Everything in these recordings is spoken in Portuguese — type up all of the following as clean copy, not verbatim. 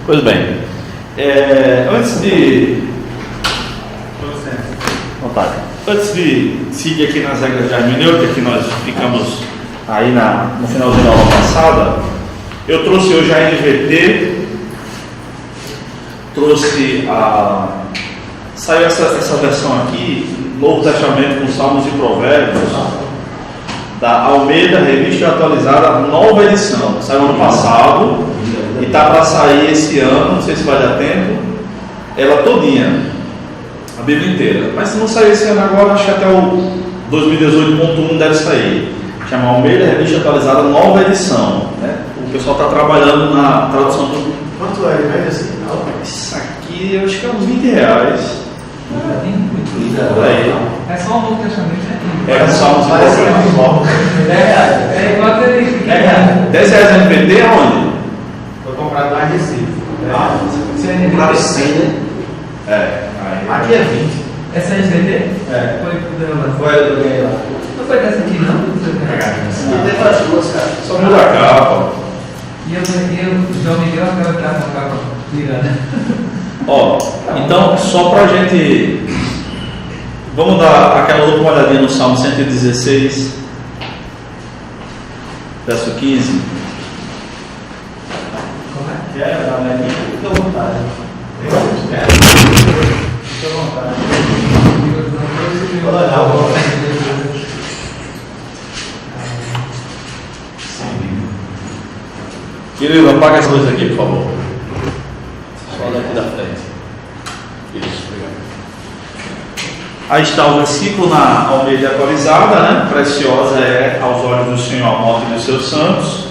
Pois bem, antes de seguir aqui nas regras de hermenêutica, que nós ficamos aí no finalzinho da aula passada, eu trouxe hoje a NVT, saiu essa versão aqui, Novo Testamento com Salmos e Provérbios, da Almeida, revista atualizada, nova edição, saiu ano passado e está para sair esse ano, não sei se vai dar tempo, ela todinha, a Bíblia inteira, mas se não sair esse ano agora, acho que até o 2018.1 deve sair, chama Almeida, revista atualizada, nova edição, né? O pessoal está trabalhando na tradução do... Quanto é, né? Assim, isso aqui, eu acho que é uns R$20. É só o Novo Testamento, né? É só uns R$10. É igual aquele. R$10 NVT aonde? Foi comprado lá em Recife. Você é Compraram 100, né? Aqui é 20. Essa é NVT? Foi eu ganhei lá. Não foi dessa aqui, não? E teve as duas, cara. Só muda a capa. E o João me deu aquela capa com a capa virada. Ó, então, só pra gente... Vamos dar aquela última olhadinha no Salmo 116, verso 15. Como é? Quero, na minha vida, fica à vontade. Fica à vontade. Querido, apaga as luzes aqui, por favor. Só daqui da frente. Isso, obrigado. Aí está o versículo na Almeida atualizada, né? Preciosa é aos olhos do Senhor a morte dos seus santos.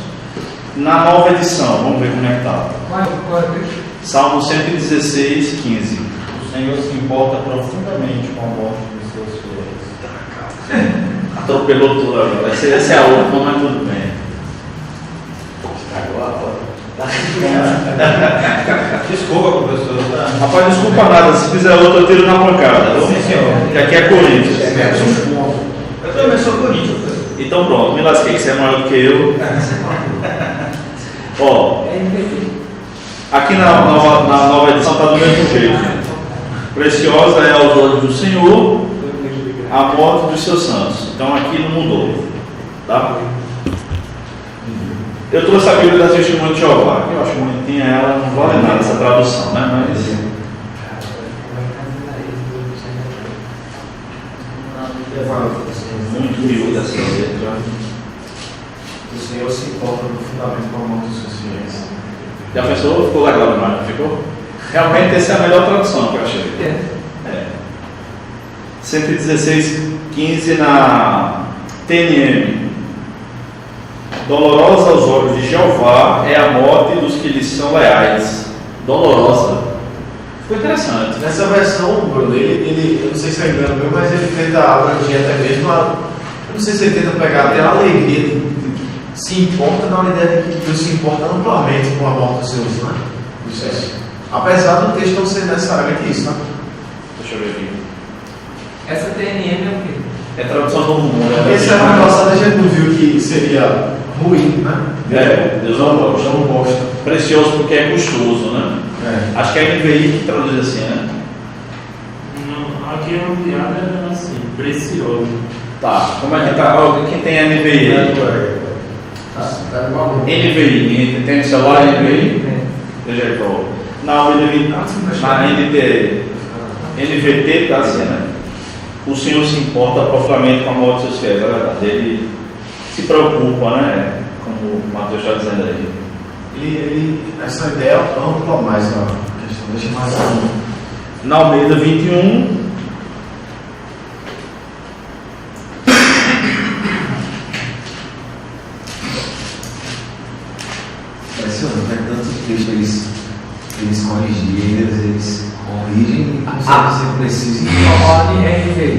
Na nova edição, vamos ver como é que está. Qual é o texto? Salmo 116, 15. O Senhor se importa profundamente com a morte dos seus fiéis. Atropelou tudo agora. Essa é a última, mas tudo bem. Desculpa, professor. Rapaz, desculpa nada. Se fizer outra, eu tiro na pancada. Sim, senhor. Que aqui é Corinthians. Eu também sou Corinthians. Então pronto, me lasquei, que você é maior do que eu. Ó, aqui na nova edição está do mesmo jeito. Preciosa é aos olhos do Senhor a morte dos seus santos. Então aqui não mudou, tá? Eu trouxe a Bíblia das Testemunhas de Jeová, que eu acho bonitinha ela, não vale nada essa tradução, né? Mas muito miúda essa letra. O Senhor se importa profundamente com a morte dos seus fiéis. Já pensou? Ficou legal demais, não ficou? Realmente essa é a melhor tradução que eu achei. 116:15 na TNM. Dolorosa aos olhos de Jeová é a morte dos que lhes são leais. Dolorosa. Ficou interessante. Nessa versão, Bruno, eu não sei se é engano meu, mas ele tenta abranger até mesmo eu não sei se ele tenta pegar até a alegria de se importa na ideia de que Deus se importa amplamente com a morte dos seus, né? Dos seus. Apesar do texto não ser necessariamente isso, né? Deixa eu ver aqui. Essa TNM é o quê? É tradução do mundo. Esse ano passado a gente não viu que seria ruim, né? Deus não gosta. Precioso porque é custoso, né? Acho que é a NVI que traduz assim, né? Não, aqui é uma piada assim, precioso. Tá, como é que tá? Quem tem a NVI aí? NVI, tem no celular NVI? Veja aí, pô. Na NVT tá assim, né? O Senhor se importa profundamente com a morte dos seus fiéis, é verdade. Ele se preocupa, né? Como o Mateus está dizendo aí. Essa ideia ampla mais a questão, deixa mais ampla. Na Almeida 21. Impressionante, né? Tanto texto eles corrigem, eles corrigem, não sei se precisa.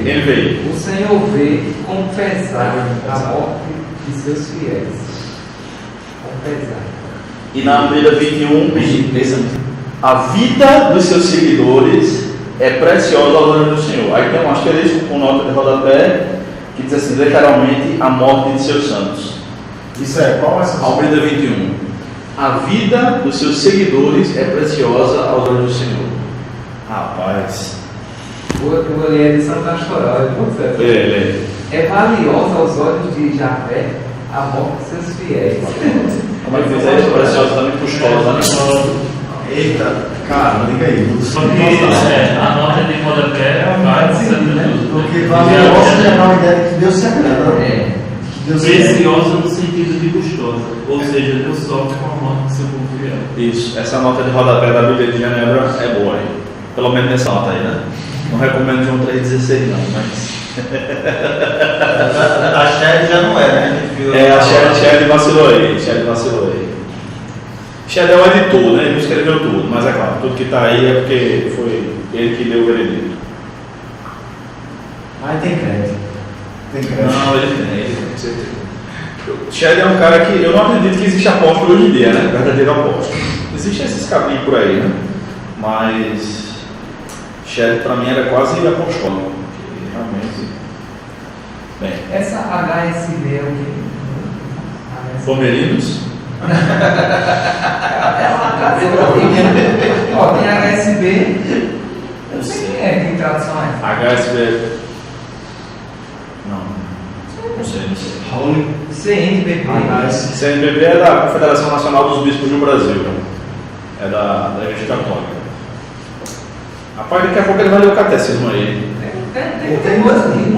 NVI. O Senhor vê com pesar a morte de seus fiéis. Com pesar. E na Almeida 21, a vida dos seus seguidores é preciosa aos olhos do Senhor. Aí tem um asterisco com nota de rodapé que diz assim, literalmente, a morte de seus santos. Isso é qual essa? Almeida 21. A vida dos seus seguidores é preciosa aos olhos do Senhor. Rapaz. O ali é de Santa Pastoral, é muito certo. Ele. É valiosa aos olhos de Javé a morte de seus fiéis. Como é que fizer isso? Preciosa também custosa, né? Eita, cara, liga aí. Só que a nota de rodapé é o mais de Santa Cruz. Porque valiosa já dá uma ideia de que Deus se agrada. É. Preciosa no sentido de custosa. Ou seja, Deus sofre com a morte do seu povo fiel. Isso, essa nota de rodapé da Bíblia de Genebra é boa aí. Pelo menos nessa nota aí, né? Não recomendo João 3,16 não, mas. A Shed já não é, né? A Shed vacilou aí. Shed é o editor, né? Ele não escreveu tudo, mas é claro, tudo que está aí é porque foi ele que deu o veredito. Mas tem crédito. Não, ele tem, com certeza. Shed é um cara que eu não acredito que existe apóstolo hoje em dia, né? Verdadeiro apóstolo. Existem esses caminhos por aí, né? Mas Shed para mim era quase apostólico. Realmente. Bem. Essa HSB é o quê? Pomerinos? Ó, tem HSB. Eu não sei quem é, que tradução é. HSB. Não sei. CNBB. CNBB é da Confederação Nacional dos Bispos do Brasil. É da Igreja Católica. Rapaz, daqui a pouco ele vai ler o catecismo aí. Tem coisa ali,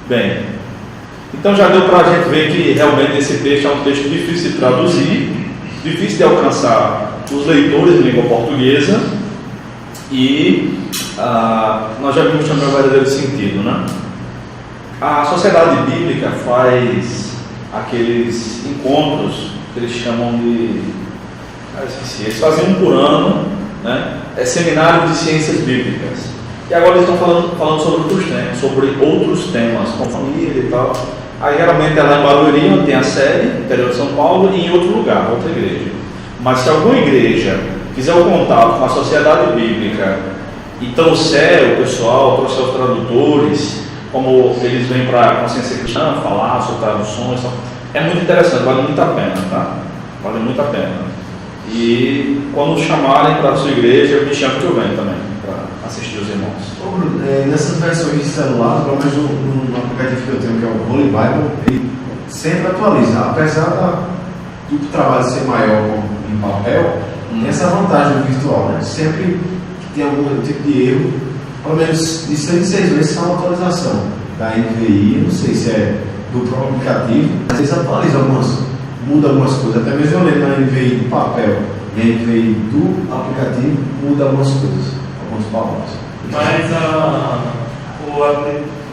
Bem, então já deu para a gente ver que realmente esse texto é um texto difícil de traduzir, difícil de alcançar os leitores em língua portuguesa e nós já vimos também o verdadeiro sentido, né? A sociedade bíblica faz aqueles encontros que eles chamam de... eles fazem um por ano, né? É seminário de ciências bíblicas. E agora eles estão falando sobre outros temas, com família e tal. Aí geralmente é lá em Barueri, onde tem a sede, interior de São Paulo, e em outro lugar, outra igreja. Mas se alguma igreja fizer o contato com a sociedade bíblica e trouxer o pessoal, trouxer os tradutores, como eles vêm para a consciência cristã falar sobre traduções, é muito interessante, vale muito a pena, tá? Vale muito a pena. E quando chamarem para a sua igreja, me chame que eu venho também, para assistir os irmãos. Ô, Bruno, nessas versões de celular, pelo menos no aplicativo que eu tenho, que é o Holy Bible, ele sempre atualiza. Apesar do trabalho ser maior em papel, tem essa vantagem virtual, né? Sempre que tem algum tipo de erro, pelo menos de 6 em 6 vezes sai uma atualização da NVI, não sei se é do próprio aplicativo, mas eles atualizam muda algumas coisas, até mesmo eu lembro na NVI do papel e a NVI do aplicativo muda algumas coisas, algumas palavras. Mas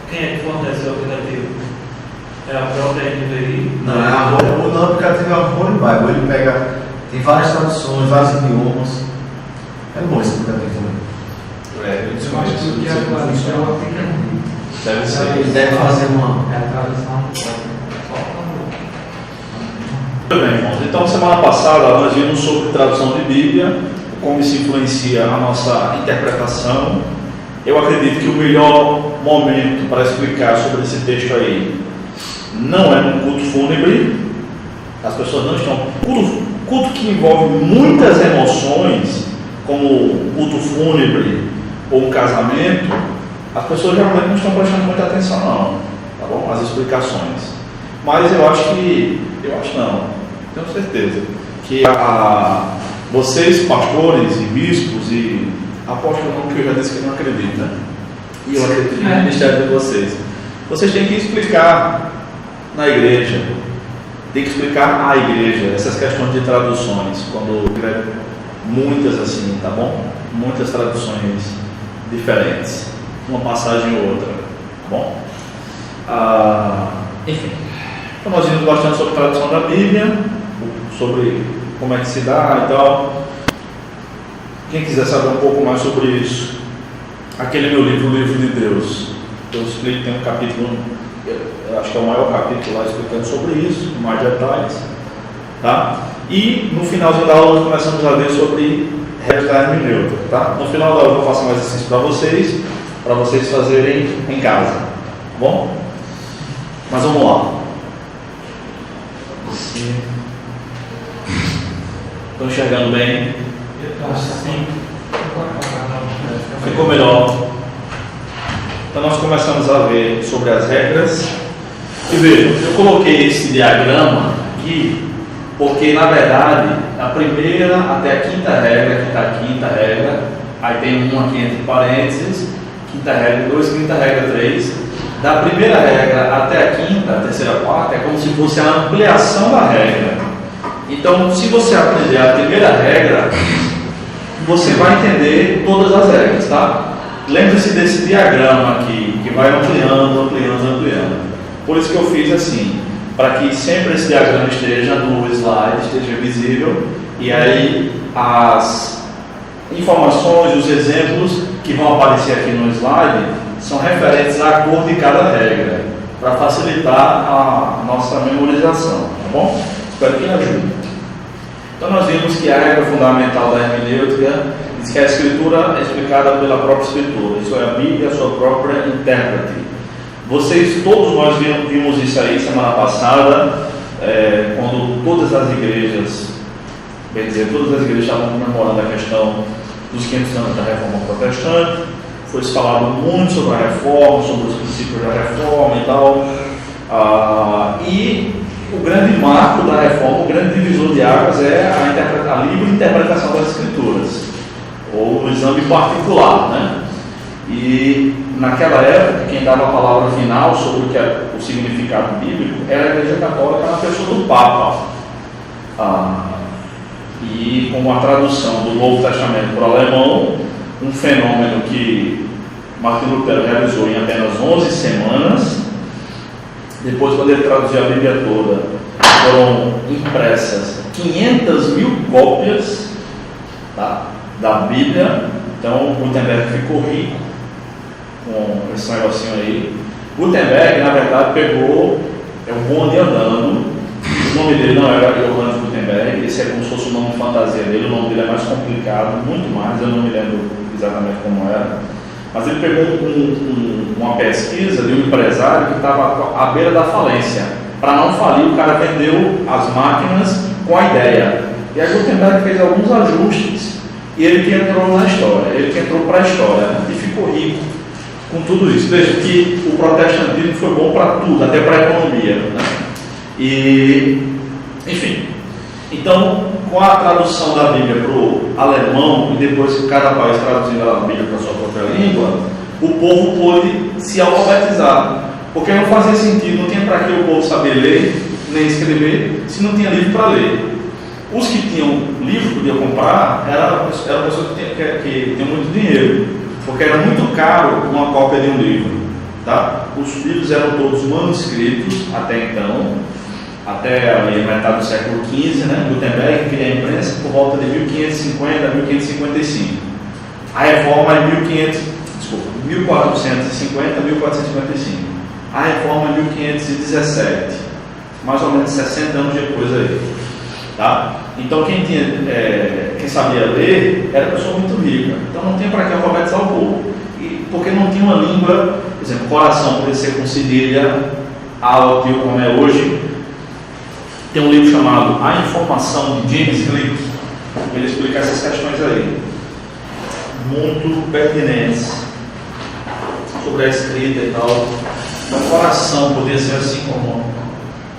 quem é que fornece o aplicativo? É a própria NVI? Não, o aplicativo é o Holy Bible, ele pega, tem várias traduções, vários idiomas. É bom esse aplicativo também. Eu acho que o que atualiza é o aplicativo. Deve ser. Ele deve fazer uma. É a tradução. Muito bem, irmãos. Então, semana passada nós vimos sobre tradução de Bíblia, como isso influencia a nossa interpretação. Eu acredito que o melhor momento para explicar sobre esse texto aí não é num culto fúnebre. As pessoas não estão. Culto que envolve muitas emoções, como culto fúnebre ou um casamento, as pessoas realmente não estão prestando muita atenção, não. Tá bom? As explicações. Mas eu acho não, tenho certeza, que vocês, pastores e bispos e apóstolos, não, que eu já disse que não acredito, né? E eu acredito no ministério de vocês têm que explicar na igreja, tem que explicar à igreja essas questões de traduções, quando tiver muitas assim, tá bom? Muitas traduções diferentes, uma passagem ou outra, tá bom? Enfim. Então nós vimos bastante sobre a tradução da Bíblia, sobre como é que se dá e tal. Quem quiser saber um pouco mais sobre isso, aquele meu livro, o Livro de Deus, eu explico, tem um capítulo, eu acho que é o maior capítulo lá explicando sobre isso, com mais detalhes, tá? E no finalzinho da aula nós começamos a ver sobre resto da hermenêutica, tá? No final da aula eu vou passar um exercício para vocês fazerem em casa, tá bom? Mas vamos lá. Estão enxergando bem? Eu acho que sim. Ficou melhor. Então nós começamos a ver sobre as regras. E vejam, eu coloquei esse diagrama aqui porque, na verdade, a primeira até a quinta regra, que está aqui, quinta regra, aí tem uma aqui entre parênteses, quinta regra 2, quinta regra 3. Da primeira regra até a quinta, a terceira, a quarta, é como se fosse a ampliação da regra. Então, se você aprender a primeira regra, você vai entender todas as regras, tá? Lembre-se desse diagrama aqui, que vai ampliando. Por isso que eu fiz assim, para que sempre esse diagrama esteja no slide, esteja visível, e aí as informações, os exemplos que vão aparecer aqui no slide são referentes à cor de cada regra, para facilitar a nossa memorização, tá bom? Espero que ajude. Então nós vimos que a regra fundamental da hermenêutica diz que a escritura é explicada pela própria escritura, isso é a Bíblia, a sua própria intérprete. Todos nós vimos isso aí semana passada, quando todas as igrejas estavam comemorando a questão dos 500 anos da Reforma Protestante. Foi falado muito sobre a Reforma, sobre os princípios da Reforma e tal. E o grande marco da Reforma, o grande divisor de águas é a livre interpretação das Escrituras, ou o exame particular, né? E naquela época, quem dava a palavra final sobre o significado bíblico era a Igreja Católica na pessoa do Papa. E com a tradução do Novo Testamento para o alemão, um fenômeno que Martin Lutero realizou em apenas 11 semanas. Depois, quando ele traduziu a Bíblia toda, foram impressas 500 mil cópias, tá, da Bíblia. Então, Gutenberg ficou rico com esse negocinho aí. Gutenberg, na verdade, pegou o bonde andando. O nome dele não era Johannes Gutenberg, esse é como se fosse o nome de fantasia dele. O nome dele é mais complicado, muito mais, eu não me lembro exatamente como era. Mas ele pegou uma pesquisa de um empresário que estava à beira da falência. Para não falir, o cara vendeu as máquinas com a ideia. E aí Gutenberg fez alguns ajustes e ele que entrou na história, ele que entrou para a história, né? E ficou rico com tudo isso. Veja que o protestantismo foi bom para tudo, até para a economia, né? E, enfim, então, com a tradução da Bíblia para o alemão e depois cada país traduzindo a Bíblia para a sua própria língua, o povo pôde se alfabetizar, porque não fazia sentido, não tinha para que o povo saber ler nem escrever se não tinha livro para ler. Os que tinham livro podiam comprar eram pessoas que tinham muito dinheiro, porque era muito caro uma cópia de um livro, tá? Os livros eram todos manuscritos até então, até a metade do século XV, né? Gutenberg cria a imprensa por volta de 1550 a 1555. A Reforma é 1450 a 1455. A Reforma é 1517, mais ou menos 60 anos depois aí, tá? Então quem sabia ler era pessoa muito rica, então não tinha para que alfabetizar o povo, porque não tinha uma língua, por exemplo, coração podia ser com cedilha, alto como é hoje. Tem um livro chamado A Informação, de James Glick, ele explica essas questões aí, muito pertinentes sobre a escrita e tal. Então, coração podia ser assim como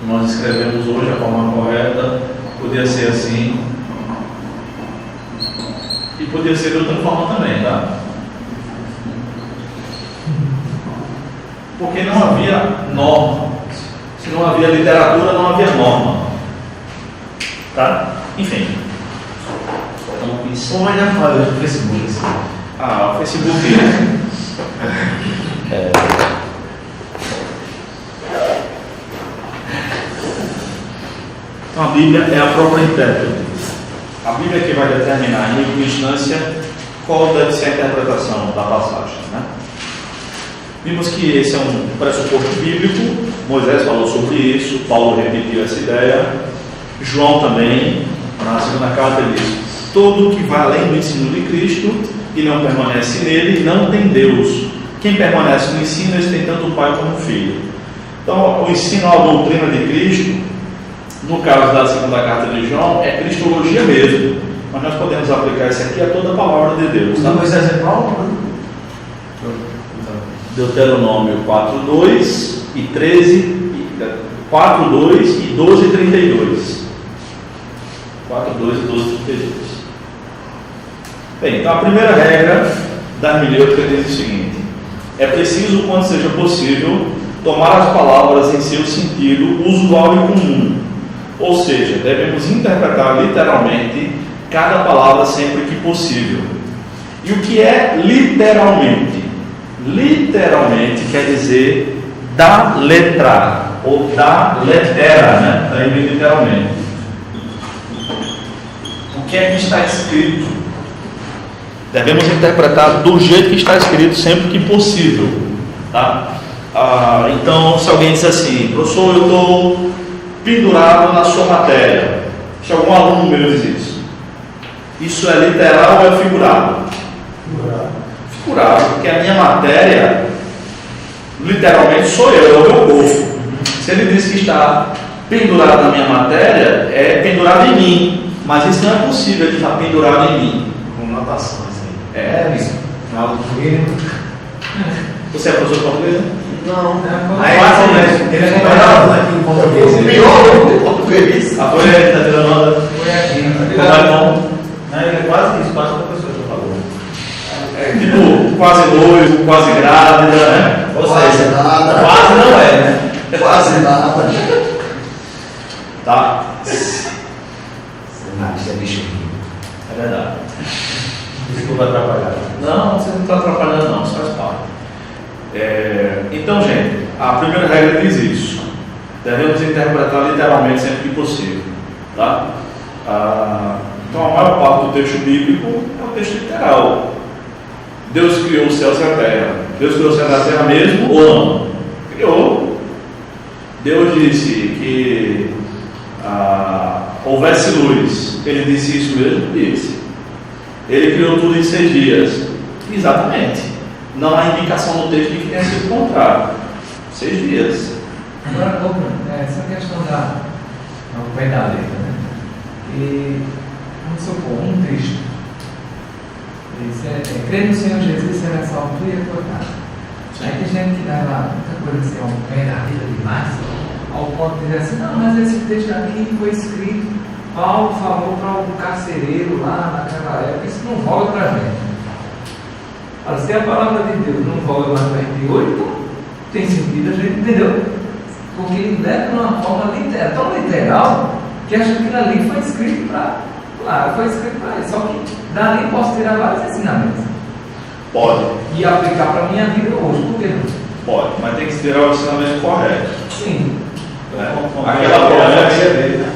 nós escrevemos hoje, a forma correta, podia ser assim, e podia ser de outra forma também, tá? Porque não havia norma. Se não havia literatura, não havia norma. Tá? Enfim. Então, isso. Como ainda fala do Facebook? Assim. O Facebook. Então, a Bíblia é a própria intérprete. A Bíblia é que vai determinar, em última instância, qual deve ser a interpretação da passagem, né? Vimos que esse é um pressuposto bíblico. Moisés falou sobre isso, Paulo repetiu essa ideia, João também, na segunda carta, ele diz: todo que vai além do ensino de Cristo e não permanece nele, não tem Deus. Quem permanece no ensino, esse tem tanto o Pai como o Filho. Então, o ensino à doutrina de Cristo No caso da segunda carta de João, é cristologia mesmo. Mas nós podemos aplicar isso aqui a toda a palavra de Deus. Tá? Depois é Paulo, né? Deuteronômio 4:2 e 13, 4:2 e 12:32. 4:2 e 12:32. Bem, então a primeira regra da hermenêutica diz o seguinte: é preciso, quando seja possível, tomar as palavras em seu sentido usual e comum. Ou seja, devemos interpretar literalmente cada palavra sempre que possível. E o que é literalmente? Literalmente quer dizer da letra, ou da letera, né? Daí vem literalmente. O que é que está escrito? Devemos interpretar do jeito que está escrito sempre que possível. Tá? Então, se alguém diz assim: professor, eu estou pendurado na sua matéria. Se algum aluno meu diz isso é literal ou é figurado? Figurado, porque a minha matéria literalmente sou eu, é o meu corpo. Se ele diz que está pendurado na minha matéria, é pendurado em mim, mas isso não é possível de estar pendurado em mim. Com notações aí. É isso. Na aula de português. Você é professor de português? Não. Aí ele é melhor aqui em português. Pior em português. A folha está tirando nota. Foi aqui. Vai bom. Ele é quase isso, quase o professor já falou. Tipo, quase noivo, quase grávida, né? Ou Quase seja, nada. quase não é, né? Quase nada. Tá? Isso é bicho ruim. É verdade. Desculpa atrapalhar. Não, você não está atrapalhando não, isso faz parte. Então, gente, a primeira regra diz isso. Devemos interpretar literalmente sempre que possível. Tá? Então, a maior parte do texto bíblico é o texto literal. Deus criou os céus e a terra. Deus criou os céus e a terra mesmo ou não? Criou. Deus disse que houvesse luz. Ele disse isso mesmo? Disse. Ele criou tudo em 6 dias. Exatamente. Não há indicação no texto de que tenha sido contrário. 6 dias. Agora, essa questão da letra, né? E vamos supor, um texto. Crer no Senhor Jesus será salvo tu e a tua casa. Aí tem gente que dá lá muita coisa assim, uma verdadeira demais, ao ponto de dizer assim: não, mas esse texto aqui foi escrito, Paulo falou para um carcereiro lá naquela época, isso não volta para a gente. Agora, se a palavra de Deus não volta mais para a gente hoje, então tem sentido a gente, entendeu? Porque ele leva de uma forma literal, tão literal, que acha que aquilo ali foi escrito para. Claro, foi escrito para ele, só que dali posso tirar vários ensinamentos. Pode. E aplicar para a minha vida hoje, por que não? Pode, mas tem que tirar o ensinamento correto. Sim. Aquela promessa dele, né?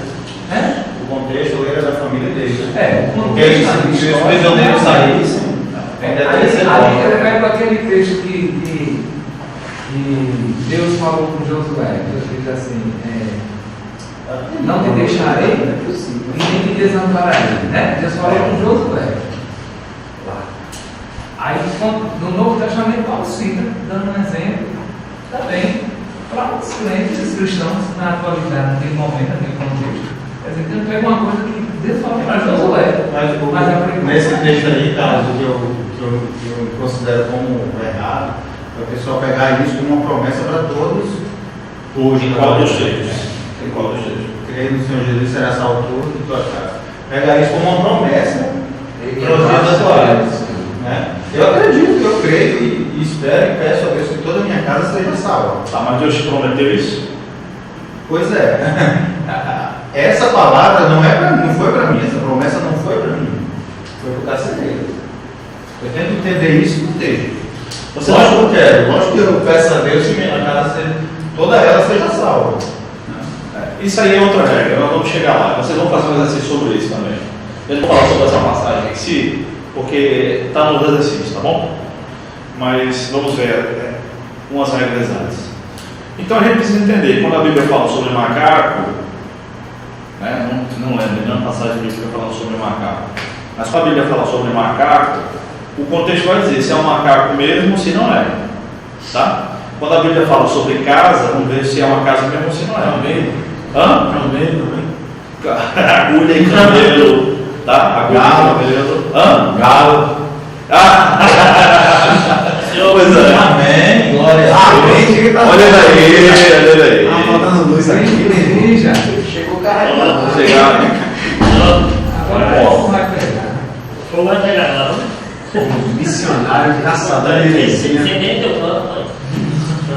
É? O contexto ele era da família dele. Né? É, o Porque se os prisioneiros saíssem, ainda teria sido aí eu pego aquele texto que Deus falou com Josué, Deus diz assim, não te deixarei e nem te desampararei, né? Deus falou com Josué. Aí no Novo Testamento Paulo cita, dando um exemplo também para os crentes, os cristãos na atualidade, naquele momento, naquele contexto. Quer dizer, então pega uma coisa que Deus falou para Josué, mas aplicou. Nesse texto aí, caso que eu considero como errado, é o pessoal pegar isso como uma promessa para todos hoje. Em qual dos textos? Em qual dos textos? Creio no Senhor Jesus será salvo tudo de tua casa. Pegar isso como uma promessa para os dias atuais. Né? Eu acredito, eu creio e espero e peço a Deus que toda a minha casa seja salva. Tá, mas Deus te prometeu isso? Pois é. Essa palavra não é para mim, não foi para mim, essa promessa não foi para mim, foi para o carcereiro. Eu tento entender isso no texto. Lógico que eu quero, lógico que eu peço a Deus que minha casa toda ela seja salva. Isso aí é outra regra, nós vamos chegar lá. Vocês vão fazer um exercício sobre isso também. Eu não vou falar sobre essa passagem em si, porque está nos exercícios, tá bom? Mas vamos ver umas regras antes. Então a gente precisa entender, quando a Bíblia fala sobre macaco, né, não lembro nenhuma passagem bíblica falando sobre macaco, mas quando a Bíblia fala sobre macaco, o contexto vai dizer se é um macaco mesmo ou se não é. Tá? Quando a Bíblia fala sobre casa, vamos ver se é uma casa mesmo ou se não é. Hã? Camelo, né? Agulha e camelo. Tá? Agulha Galo. e camelo. Hã? Galo. Pois é. Amém. Glória a Amém. Chega pra Olha daí. Ah, faltando luz aqui. Igreja. Chegou carregado. Vamos chegar. Agora como vai pregar? Ou vai pegar lá, Missionário de caçador de Sem heresia. nem teu plano,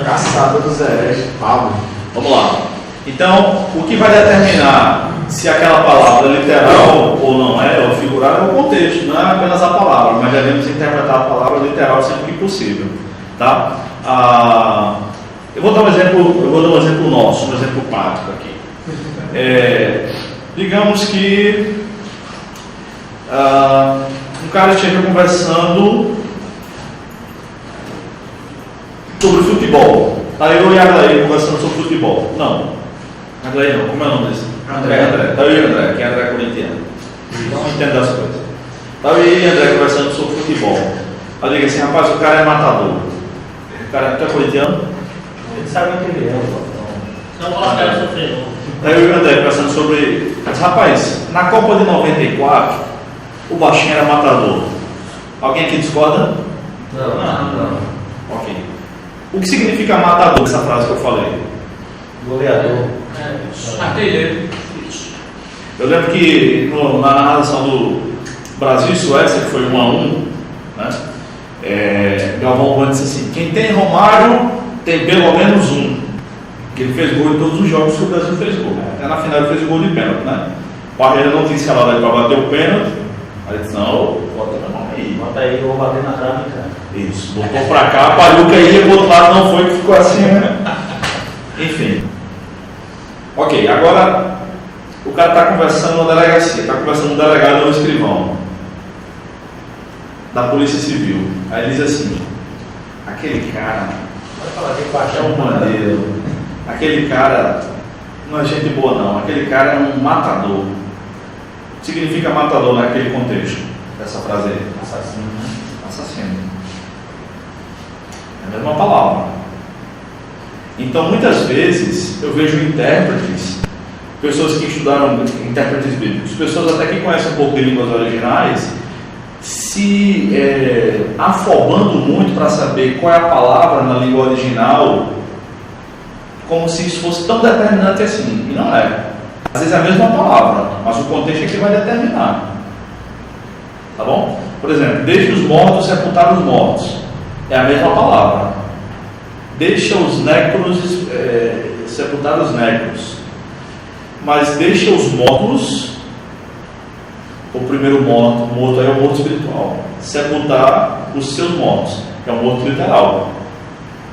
Caçador dos hereges. Pablo. Vamos lá. Então, o que vai determinar se aquela palavra é literal ou não é, ou figurada, é o contexto, não é apenas a palavra, mas devemos interpretar a palavra literal sempre que possível. Tá? Eu vou dar um exemplo nosso, um exemplo prático aqui. Digamos que um cara chega conversando sobre futebol. Tá eu e a Aglaí conversando sobre futebol. Não, Aglaí não, como é o nome desse? André. Tá eu e André, que é André corintiano. Então entenda as coisas. Tá eu e André conversando sobre futebol. Eu digo assim, rapaz, o cara é matador. O cara é corintiano? Ele sabe o que ele é. não posso cara sofrer. Daí eu e o André conversando sobre. Mas, rapaz, na Copa de 94, o baixinho era matador. Alguém aqui discorda? Não. Ok. O que significa matador, essa frase que eu falei? Goleador. Artilheiro. Eu lembro que na narração do Brasil e Suécia, que foi 1-1, né? Galvão Bueno disse assim: quem tem Romário tem pelo menos um. Que ele fez gol em todos os jogos que o Brasil fez gol. Até na final ele fez gol de pênalti, né? O Parreira não tinha escalado ele para bater o pênalti. Aí ele disse: não, bota na mão aí. Bota aí, eu vou bater na trave, cara. Isso, botou pra cá, a paluca ia pro outro lado, não foi, que ficou assim, né? Enfim. Ok, agora o cara está conversando na delegacia, está conversando com o delegado ou o escrivão da Polícia Civil. Aí ele diz assim: aquele cara é um bandeiro, aquele cara não é gente boa não, aquele cara é um matador. O que significa matador naquele contexto? Essa frase aí. Assassino, né? Assassino. É a mesma palavra. Então, muitas vezes, eu vejo intérpretes, pessoas que estudaram intérpretes bíblicos, pessoas até que conhecem um pouco de línguas originais, se afobando muito para saber qual é a palavra na língua original, como se isso fosse tão determinante assim. E não é. Às vezes é a mesma palavra, mas o contexto é que vai determinar. Tá bom? Por exemplo, deixe os mortos sepultar os mortos. É a mesma palavra. Deixa os nécros sepultar os nécros. Mas deixa os mortos, o primeiro morto é o morto espiritual. Sepultar os seus mortos, é o morto literal.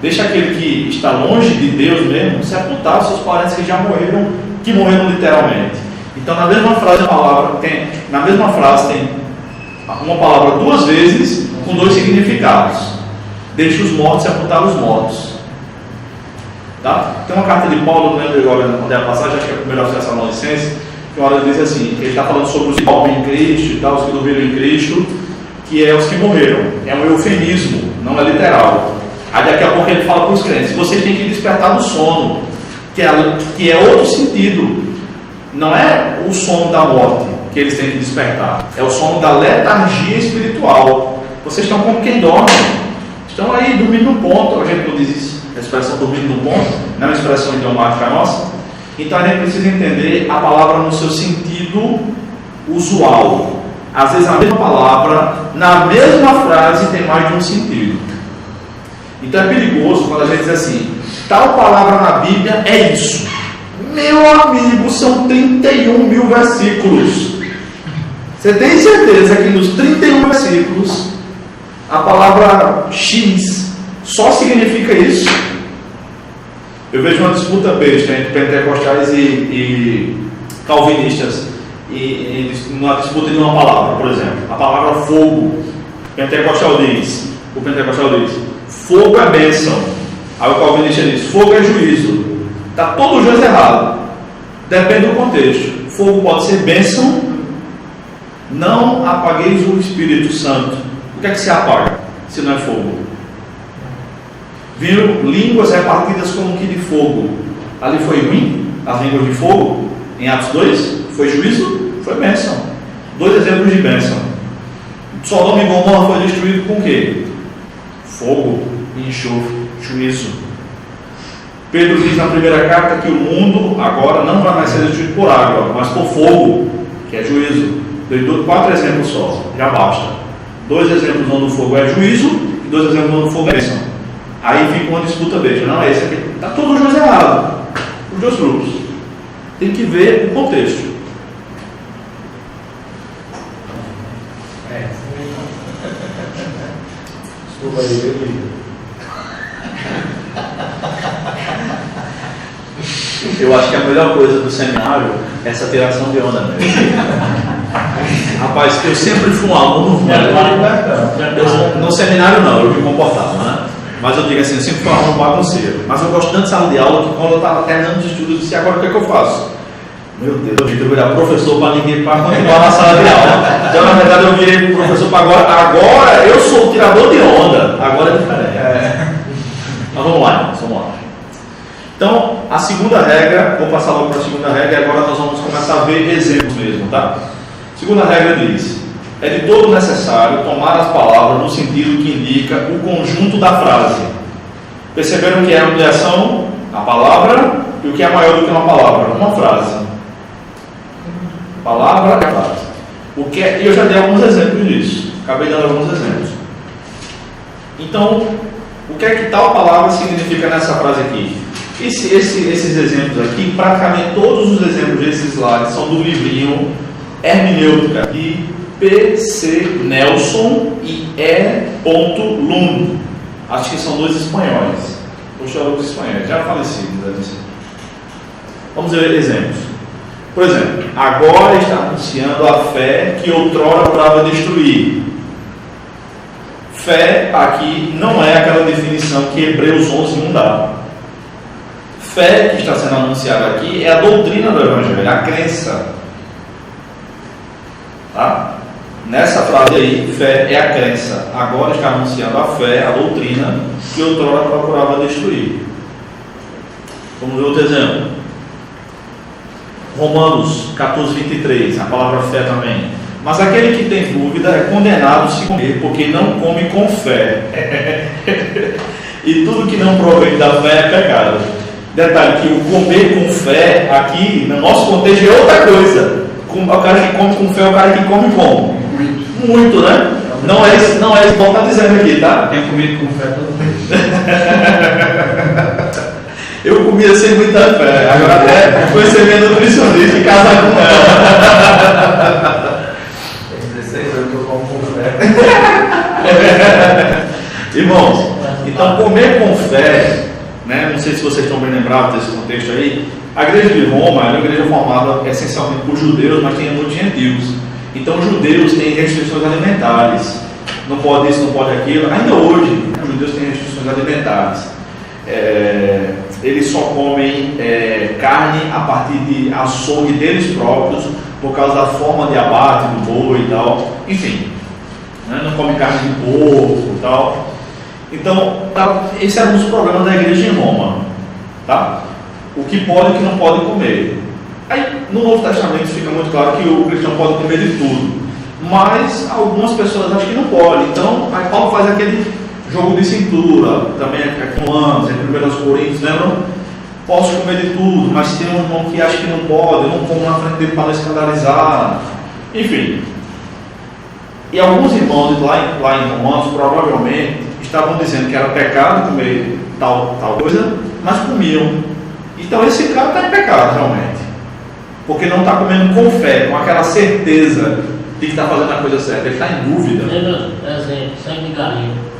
Deixa aquele que está longe de Deus mesmo sepultar os seus parentes que já morreram, que morreram literalmente. Então na mesma frase tem uma palavra duas vezes com dois significados. Deixa os mortos sepultar os mortos. Tá? Tem uma carta de Paulo, não lembro agora onde é a passagem, acho que é a primeira Tessalonicenses, que uma hora ele diz assim, que ele está falando sobre os que dormem em Cristo e tal, os que dormiram em Cristo, que é os que morreram. É um eufemismo, não é literal. Aí daqui a pouco ele fala para os crentes: vocês têm que despertar do sono, que é outro sentido. Não é o sono da morte que eles têm que despertar, é o sono da letargia espiritual. Vocês estão como quem dorme, estão aí dormindo no ponto. A gente não diz isso, a expressão dormindo no ponto não é uma expressão idiomática nossa. Então a gente precisa entender a palavra no seu sentido usual. Às vezes a mesma palavra, na mesma frase, tem mais de um sentido. Então é perigoso quando a gente diz assim: tal palavra na Bíblia é isso. Meu amigo, são 31 mil versículos. Você tem certeza que nos 31 versículos a palavra X só significa isso? Eu vejo uma disputa besta entre pentecostais e calvinistas, numa disputa de uma palavra. Por exemplo, a palavra fogo. O pentecostal diz: fogo é bênção. Aí o calvinista diz: fogo é juízo. Está todo o juízo errado. Depende do contexto. Fogo pode ser bênção. Não apagueis o Espírito Santo. O que é que se apaga se não é fogo? Viram línguas repartidas como que de fogo. Ali foi ruim? as línguas de fogo, em Atos 2, foi juízo? Foi bênção. 2 exemplos de bênção. Sodoma e Gomorra foi destruído com o quê? Fogo e enxofre, juízo. Pedro diz na primeira carta que o mundo agora não vai mais ser destruído por água, mas por fogo, que é juízo. Dei 4 exemplos só, já basta. 2 exemplos onde o fogo é juízo e 2 exemplos onde o fogo é bênção. Aí fica uma disputa besta. Não, esse aqui está todo o juízo errado. Os 2 grupos. Tem que ver o contexto. Desculpa aí, Eu acho que a melhor coisa do seminário é essa tiração de onda mesmo. Rapaz, eu sempre fui um aluno. No seminário não, eu me comportava, né? Mas eu digo assim, eu sempre fui um aluno bagunceiro. Mas eu gosto tanto de sala de aula que quando eu estava terminando os estudos, eu disse, agora o que é que eu faço? Meu Deus, eu virei virar professor para ninguém, para continuar na sala de aula. Então, na verdade, eu virei professor para agora eu sou o tirador de onda. Agora é diferente. Mas vamos lá. Então, a segunda regra, vou passar logo para a segunda regra, e agora nós vamos começar a ver exemplos mesmo, tá? Segunda regra diz: é de todo necessário tomar as palavras no sentido que indica o conjunto da frase. Perceberam que é a ampliação, a palavra, e o que é maior do que uma palavra? Uma frase. Palavra é frase. E eu já dei alguns exemplos disso. Acabei dando alguns exemplos. Então, o que é que tal palavra significa nessa frase aqui? Esses exemplos aqui, praticamente todos os exemplos desses slides são do livrinho Hermenêutica de P.C. Nelson e E. Lund. Acho que são 2 espanhóis. Os espanhóis, já falecidos. Vamos ver exemplos. Por exemplo, agora está anunciando a fé que outrora procurava destruir. Fé aqui não é aquela definição que Hebreus 11 não dá. Fé que está sendo anunciada aqui é a doutrina do Evangelho, a crença. Tá? Nessa frase aí, fé é a crença. Agora está anunciando a fé, a doutrina que outrora procurava destruir. Vamos ver outro exemplo. Romanos 14, 23, a palavra fé também. Mas aquele que tem dúvida é condenado se comer, porque não come com fé. E tudo que não provém da fé é pecado. Detalhe que o comer com fé, aqui, no nosso contexto, é outra coisa. O cara que come com fé é o cara que come como? Muito, né? Não é isso que o está dizendo aqui, tá? Tenho comido com fé todo mundo. Eu comia sem muita fé, agora até foi ser minha nutricionista e casar com ela. Tem 16 anos que eu como com fé. Irmãos, então comer com fé, né? Não sei se vocês estão bem lembrados desse contexto aí. A igreja de Roma é uma igreja formada essencialmente por judeus, mas tinha muitos gentios. Então os judeus têm restrições alimentares. Não pode isso, não pode aquilo. Ainda hoje, os judeus têm restrições alimentares. Eles só comem carne a partir de açougue deles próprios, por causa da forma de abate do boi e tal. Enfim, né? Não come carne de porco e tal. Então, esse era um dos problemas da igreja em Roma. Tá? O que pode e o que não pode comer. Aí, no Novo Testamento fica muito claro que o cristão pode comer de tudo. Mas algumas pessoas acham que não pode. Então, aí Paulo faz aquele jogo de cintura, também é com Romanos, em 1 Coríntios, lembram? Posso comer de tudo, mas se tem um irmão que acha que não pode, eu não como na frente dele para não escandalizar. Enfim. E alguns irmãos lá em Romanos provavelmente estavam dizendo que era pecado comer tal coisa, mas comiam. Então esse cara está em pecado realmente. Porque não está comendo com fé, com aquela certeza de que está fazendo a coisa certa. Ele está em dúvida. Exemplo, sangue de galinha.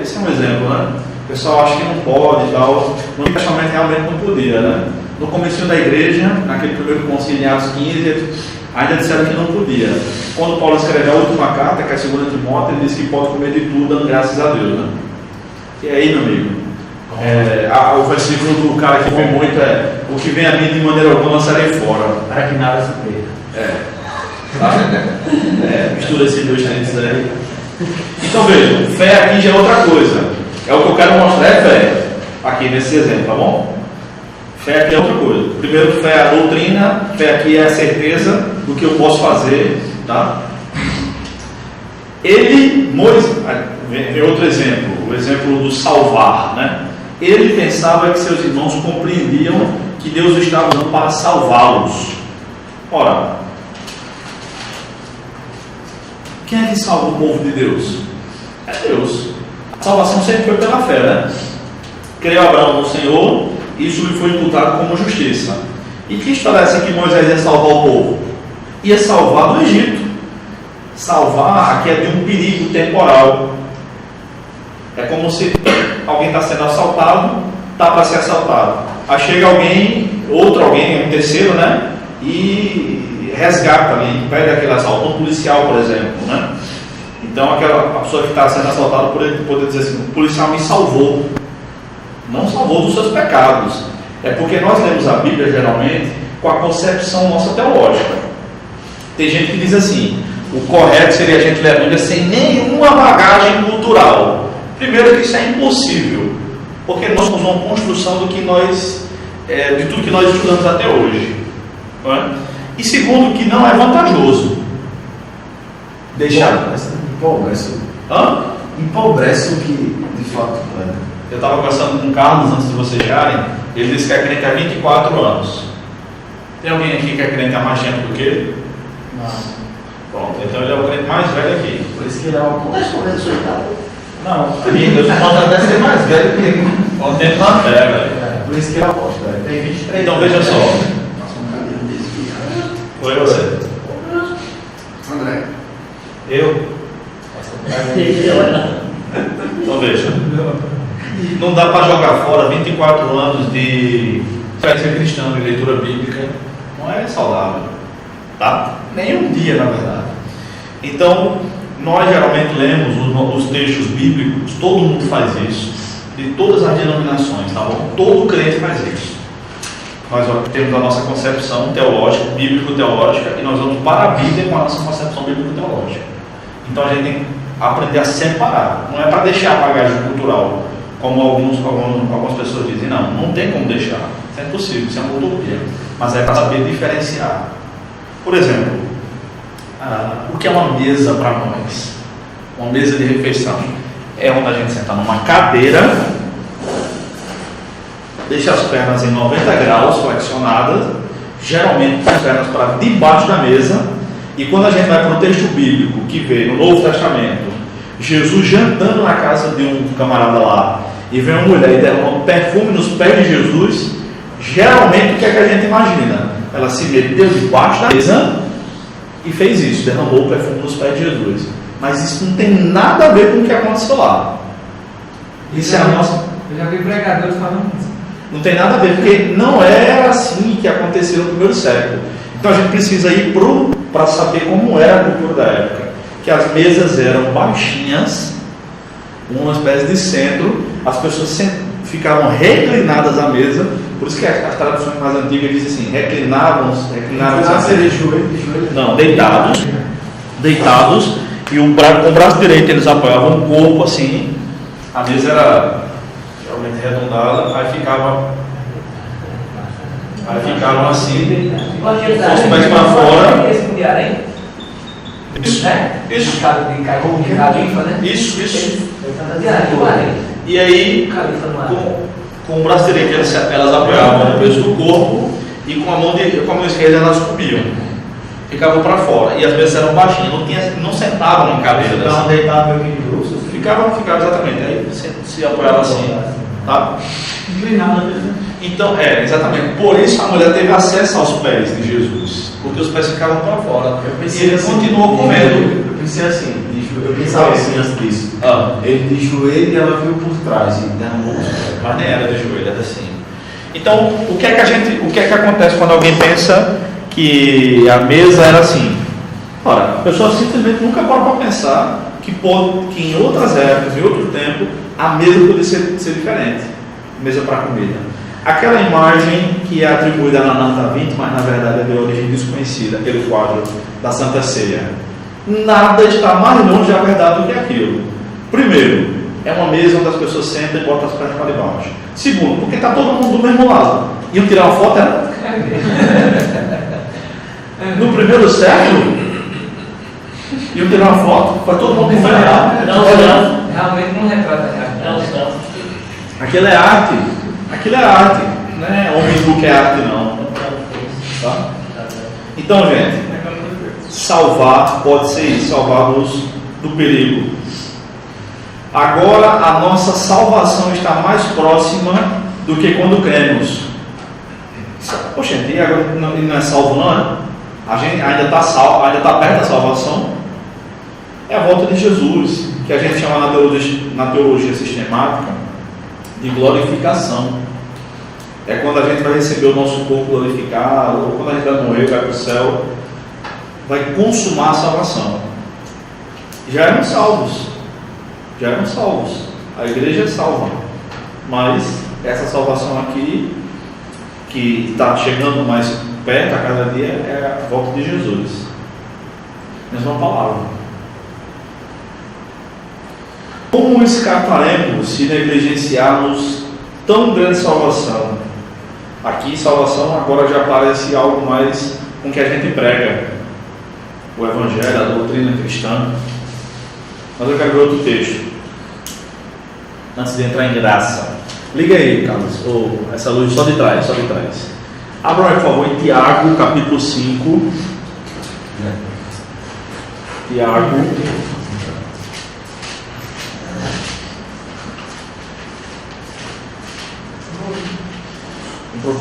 Esse é um exemplo, né? O pessoal acha que não pode e tal. No Novo Testamento realmente não podia, né? No comecinho da igreja, naquele primeiro concílio em Atos 15, ainda disseram que não podia. Quando Paulo escreveu a última carta, que é a 2 Timóteo, ele disse que pode comer de tudo, dando graças a Deus, né? E aí, meu amigo? O versículo do cara que come muito é: o que vem a mim de maneira alguma lançarei fora. Para que nada se perca. Mistura esses dois três aí. Então vejam, fé aqui já é outra coisa. É o que eu quero mostrar, é fé. Aqui nesse exemplo, tá bom? Fé aqui é outra coisa. Primeiro, fé é a doutrina, fé aqui é a certeza do que eu posso fazer, tá? Moisés, vem outro exemplo, o exemplo do salvar, né? Ele pensava que seus irmãos compreendiam que Deus estava usando para salvá-los. Ora, quem é que salva o povo de Deus? É Deus. A salvação sempre foi pela fé, né? Creu Abraão no Senhor, isso lhe foi imputado como justiça. E que estabelece que Moisés ia salvar o povo? Ia salvar do Egito. Salvar aqui é de um perigo temporal. É como se alguém está sendo assaltado, está para ser assaltado. Aí chega alguém, outro alguém, um terceiro, né? E resgata ali, impede aquele assalto. Um policial, por exemplo, né? Então a pessoa que está sendo assaltada poder dizer assim: o policial me salvou. Não salvou dos seus pecados. É porque nós lemos a Bíblia geralmente com a concepção nossa teológica. Tem gente que diz assim: o correto seria a gente ler a Bíblia sem nenhuma bagagem cultural. Primeiro, que isso é impossível, porque nós somos uma construção do que de tudo que nós estudamos até hoje, não é? E segundo, que não é vantajoso. Empobrece o que de fato é. Eu estava conversando com o Carlos antes de vocês chegarem. Ele disse que é crente há 24 anos. Tem alguém aqui que é crente há mais tempo do que ele? Não. Pronto, então ele é o crente mais velho aqui. Por isso que ele é uma Mas como é que você está? Não, ainda eu posso até ser mais velho que ele. Quanto tempo na terra, velho. Por isso que ele é apóstolo. Tem 23. Então veja só. Foi você. André. Eu? Então veja. Não dá para jogar fora 24 anos de experiência cristã, de leitura bíblica. Não é saudável. Tá? Nenhum dia, na verdade. Então, nós geralmente lemos os textos bíblicos, todo mundo faz isso, de todas as denominações, tá bom? Todo crente faz isso. Nós temos a nossa concepção teológica, bíblico-teológica, e nós vamos para a Bíblia com a nossa concepção bíblico-teológica. Então a gente tem que aprender a separar. Não é para deixar a bagagem cultural, como algumas pessoas dizem. Não tem como deixar. Isso é impossível, isso é uma utopia. Mas é para saber diferenciar. Por exemplo, o que é uma mesa para nós? Uma mesa de refeição é onde a gente senta numa cadeira, deixa as pernas em 90 graus flexionadas, geralmente com as pernas para debaixo da mesa. E quando a gente vai para o texto bíblico que vê no Novo Testamento Jesus jantando na casa de um camarada lá, e vem uma mulher e derrama perfume nos pés de Jesus, geralmente o que é que a gente imagina? Ela se meteu debaixo da mesa e fez isso, derramou o perfume nos pés de Jesus. Mas isso não tem nada a ver com o que aconteceu lá. Isso é a nossa. Eu já vi pregadores falando isso. Não tem nada a ver, porque não era assim que aconteceu no primeiro século. Então a gente precisa ir para saber como era a cultura da época. Que as mesas eram baixinhas, uma espécie de centro, as pessoas ficavam reclinadas à mesa. Por isso que as traduções mais antigas dizem assim: reclinavam Seria joelho. Não, deitados, e com o braço direito eles apoiavam o corpo assim. A mesa era geralmente arredondada, aí ficavam assim, os pés para fora. Isso. E aí, com o braço direito elas apoiavam no peso do corpo, e com a mão esquerda elas comiam. Ficavam para fora. E as mesas eram baixinhas, não sentavam em cadeira. Estavam deitados meio que de bruços. Ficavam exatamente. Aí se apoiava assim, tá? Então, exatamente. Por isso a mulher teve acesso aos pés de Jesus, porque os pés ficavam para fora. E ele continuou comendo. Eu pensei assim, eu pensava assim antes disso. Ele de joelho e ela veio por trás e derramou os pés. Mas nem era de joelho, era assim. Então, o que é que acontece quando alguém pensa que a mesa era assim? Ora, a pessoa simplesmente nunca para pensar que em outras épocas, em outro tempo, a mesa poderia ser diferente. Mesa para comida. Aquela imagem que é atribuída na Nata 20, mas na verdade é de origem desconhecida, aquele quadro da Santa Ceia. Nada está mais longe da verdade do que aquilo. Primeiro, é uma mesa onde as pessoas sentam e botam as pernas para debaixo. Segundo, porque está todo mundo do mesmo lado. Iam tirar uma foto, era? No primeiro século, iam tirar uma foto, para todo mundo do mesmo lado. Realmente não retrata É o céu. Aquilo é arte. Aquilo é arte. Não é homem do que é arte, não. Tá? Então, gente, salvar pode ser isso, salvar-nos do perigo. Agora a nossa salvação está mais próxima do que quando cremos. Poxa, e agora ele não é salvo, não é? A gente ainda está salvo, ainda está perto da salvação. É a volta de Jesus, que a gente chama na teologia sistemática de glorificação. É quando a gente vai receber o nosso corpo glorificado, ou quando a gente vai morrer, vai para o céu, vai consumar a salvação. Já eram salvos. A igreja é salva. Mas essa salvação aqui, que está chegando mais perto a cada dia, é a volta de Jesus. Mesma palavra. Como escaparemos se negligenciarmos tão grande salvação? Aqui, salvação agora já parece algo mais com que a gente prega. O Evangelho, a doutrina cristã. Mas eu quero ver outro texto. Antes de entrar em graça. Liga aí, Carlos. Essa luz só de trás. Abra, por favor, em Tiago, capítulo 5. Tiago. O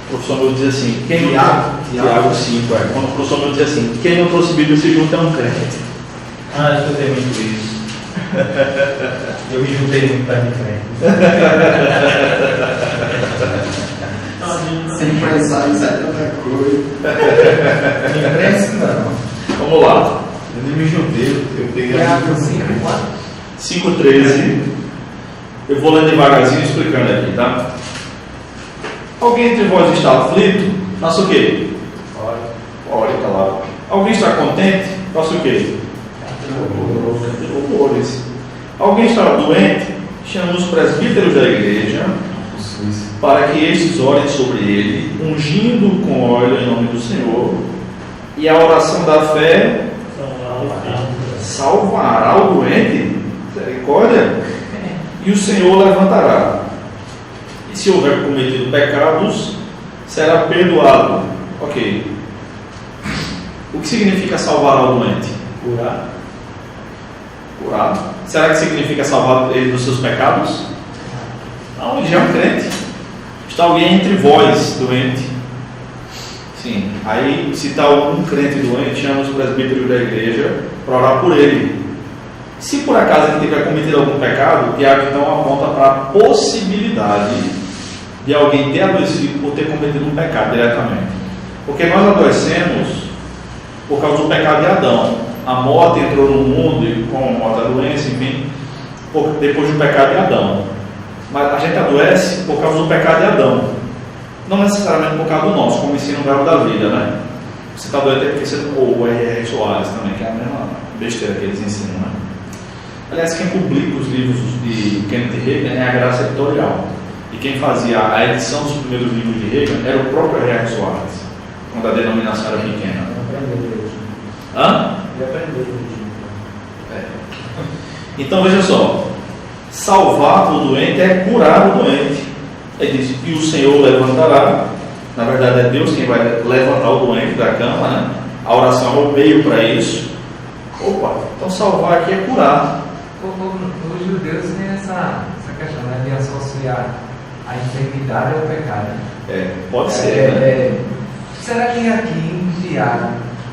professor meu diz assim, Tiago 5, quando o professor meu diz assim, quem não trouxe Bíblia se junta é um crente. Ah, eu escutei muito isso. Eu me juntei muito para de frente. Sem pensar em certa coisa. Não impressa não. Vamos lá. Eu nem me juntei, eu peguei a Tiago 5:13. Eu vou ler devagarzinho explicando aqui, tá? Alguém entre vós está aflito? Faça o quê? Ore, claro. Alguém está contente? Faça o quê? Louvores. Alguém está doente? Chama os presbíteros da igreja para que estes orem sobre ele, ungindo com óleo em nome do Senhor, e a oração da fé salvará o doente. Misericórdia. E o Senhor levantará. E se houver cometido pecados, será perdoado. Ok. O que significa salvar o doente? Curar. Será que significa salvar ele dos seus pecados? Não, ele já é um crente. Está alguém entre vós doente? Sim. Aí, se está algum crente doente, chama os presbíteros da igreja para orar por ele. Se por acaso ele tiver cometido algum pecado, Tiago então aponta para a possibilidade de alguém ter adoecido por ter cometido um pecado diretamente. Porque nós adoecemos por causa do pecado de Adão. A morte entrou no mundo e com a morte, a doença, enfim, depois do pecado de Adão. Mas a gente adoece por causa do pecado de Adão. Não necessariamente por causa do nosso, como ensina o verbo da vida, né? Você está doente porque você ou o R.R. Soares também, que é a mesma besteira que eles ensinam, né? Aliás, quem publica os livros de Kenneth Hagin é a Graça Editorial. E quem fazia a edição dos primeiros livros de Hagin era o próprio R.R. Soares, quando a denominação era pequena. Hã? Então veja só, salvar o doente é curar o doente. Ele diz, e o Senhor levantará. Na verdade é Deus quem vai levantar o doente da cama, né? A oração é o meio para isso. Opa, então salvar aqui é curar. Os judeus têm essa questão, né, de associar a enfermidade ao pecado. Pode ser, né? Será que aqui em Tiago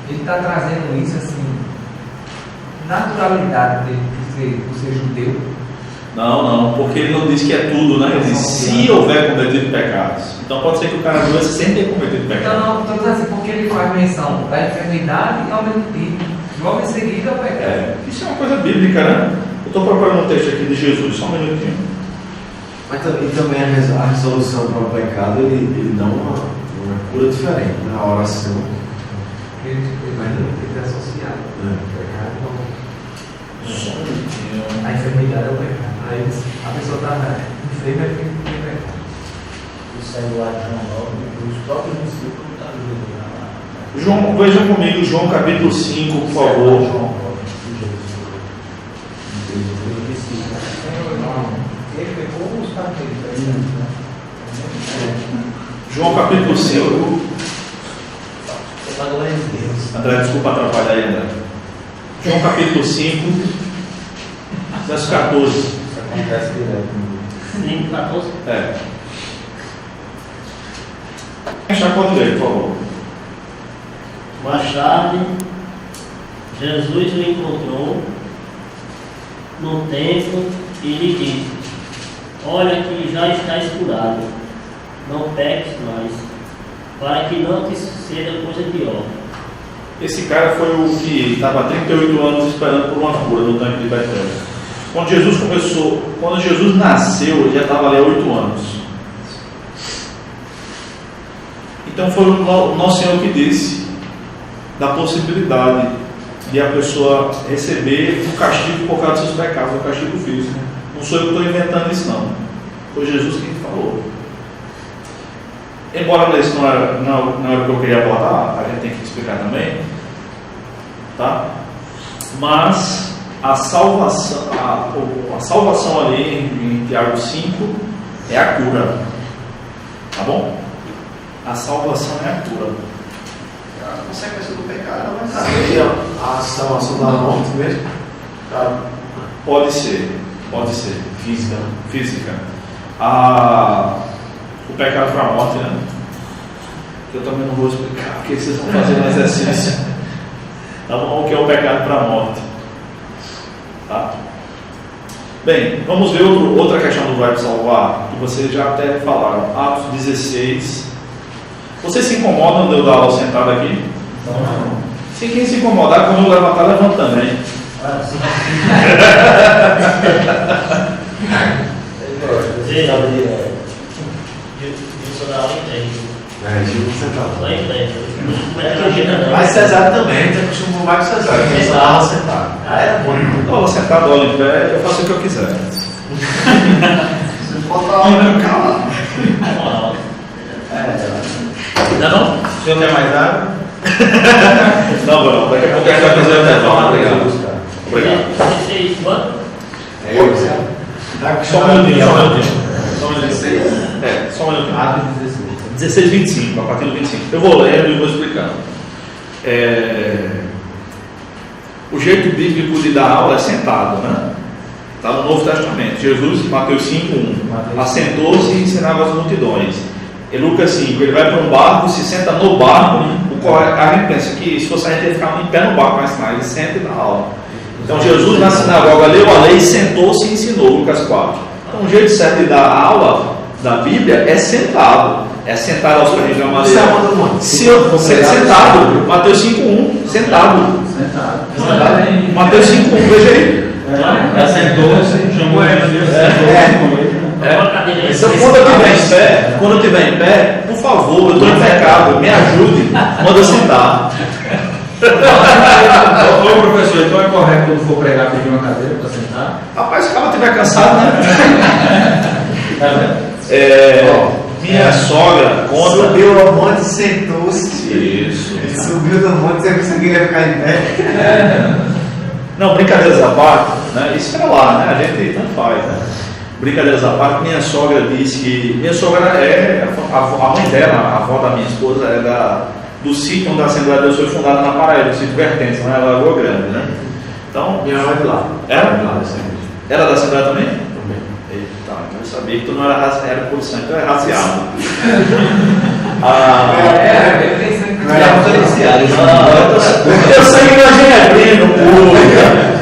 ele está trazendo isso assim, naturalidade dele por ser judeu? Não, porque ele não diz que é tudo, né? Ele diz, se houver cometido pecados. Então pode ser que o cara doença sem ter cometido pecados. Não, estou dizendo assim, porque ele faz menção da enfermidade e ao mesmo tempo, logo em seguida, o pecado. Isso é uma coisa bíblica, né? Eu estou procurando um texto aqui de Jesus, só um minutinho. Mas também a resolução para o pecado, ele dá uma cura diferente na oração. Ele vai ter que ser associado. O pecado não. Só um minutinho. A enfermidade enfermidade é o pecado. Aí a pessoa está enferma e tem pecado. Isso aí lá de João 9, os próprios discípulos estão vivendo. João, vejam comigo João capítulo 5, por favor. João 9, Ele pecou os caracteres. João capítulo 5. você vai glória a Deus. André, desculpa atrapalhar aí, André. João capítulo 5, verso 14. Isso acontece direto. 5, 14. É. Deixa pode ler, por favor. Mais tarde, Jesus o encontrou no templo e lhe disse: olha que já estás curado, não peques mais, para que não te suceda coisa pior. Esse cara foi o que estava há 38 anos esperando por uma cura no tanque de Betesda. Quando Jesus nasceu, ele já estava ali há 8 anos. Então foi o nosso Senhor que disse da possibilidade de a pessoa receber o castigo por causa dos seus pecados, o castigo físico. Não sou eu que estou inventando isso, não. Foi Jesus quem falou. Embora isso não era o que eu queria abordar, a gente tem que explicar também, tá? Mas a salvação ali em Tiago 5 é a cura, tá bom? A salvação é a cura. A consequência do pecado vai ser a salvação da morte mesmo? Pode ser. Física. O pecado para a morte, né? Eu também não vou explicar porque vocês vão fazer um exercício. Tá bom? O que é o pecado para a morte? Tá? Bem, vamos ver outra questão do vai salvar, que vocês já até falaram. Atos 16. Vocês se incomodam de eu dar aula sentado aqui? Não. Se quem se incomodar, quando eu levantar, levanta também. Isso dá aula em 10. Gil sentado. Lá em 10. Mas Cesar também, você costuma mais com Cesar, porque ele estava sentado. É bom. Aula sentado, aula em pé, eu faço o que eu quiser. Você pode falar olhando calado. Ainda não? O senhor quer mais água? Não, daqui a pouco a gente vai fazer o intervalo. Obrigado. Obrigado. 16, quanto? É eu, Zé. Só um minutinho. Só um minutinho. Atos 16. 16:25, a partir do 25. Eu vou lendo e vou explicando. O jeito bíblico de dar aula é sentado, né? Está no Novo Testamento. Jesus, Mateus 5:1, assentou-se e ensinava as multidões. Em Lucas 5, ele vai para um barco, se senta no barco. A gente pensa que se fosse a gente ia ficar em pé no barco para ensinar, ele senta e dá aula. Então Jesus na sinagoga leu a lei, sentou-se e ensinou, Lucas 4. Então o jeito certo de dar aula da Bíblia é sentado. É sentado aos pés de Gamaliel. Sentado. Mateus 5:1. Sentado. Mateus 5:1. Veja aí. Sentou-se, chamou ele. Então quando eu estiver em pé, por favor, eu estou em pecado, me ajude, manda eu sentar. Ô professor, então é correto quando for pregar pedir uma cadeira para sentar? Rapaz, se o cara estiver cansado, né? Minha sogra, quando Subiu ao monte e sentou-se. Isso. Ele subiu do monte e você queria ficar em pé. Não, brincadeiras à parte, né? Isso era lá, né? A gente tanto faz, né? Brincadeiras à parte, minha sogra disse que. Minha sogra é a mãe dela, a avó da minha esposa, é do sítio onde a Assembleia de Deus foi fundada na Paraíba, do sítio Vertentes, lá na Lagoa Grande, né? Então. Minha mãe de lá. Era? De lá da Assembleia. Era da Assembleia também? Também. Eita, então eu sabia que tu não era por sangue, tu é raciado. Teu sangue não é genebrino, pô.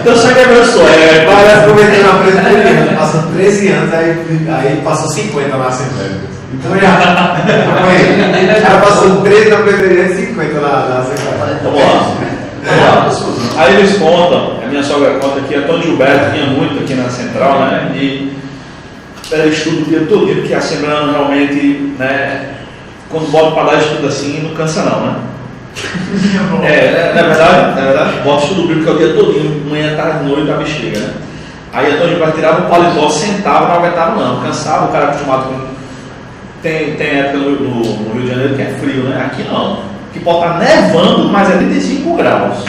Teu sangue é meu sueco. Vai aproveitando a presbiteriana, passou 13 anos, aí passou 50 na Assembleia. Então ela passou 13 na presbiteriana e 50 na Assembleia. Vamos lá. Aí eles contam, a minha sogra conta que Antônio Gilberto tinha muito aqui na Central, né? E ela estuda o dia todo, porque a Assembleia realmente, né? Quando bota para dar estudo assim, não cansa não, né? Na verdade, bota estudo bíblico o dia todinho, manhã, tarde, noite, a bexiga, né? Aí Antônio Carlos tirava o paletó, sentava, não aguentava não, cansava, o cara acostumado com... Tem época no Rio de Janeiro que é frio, né? Aqui não. Que pode estar nevando, mas é 35 graus.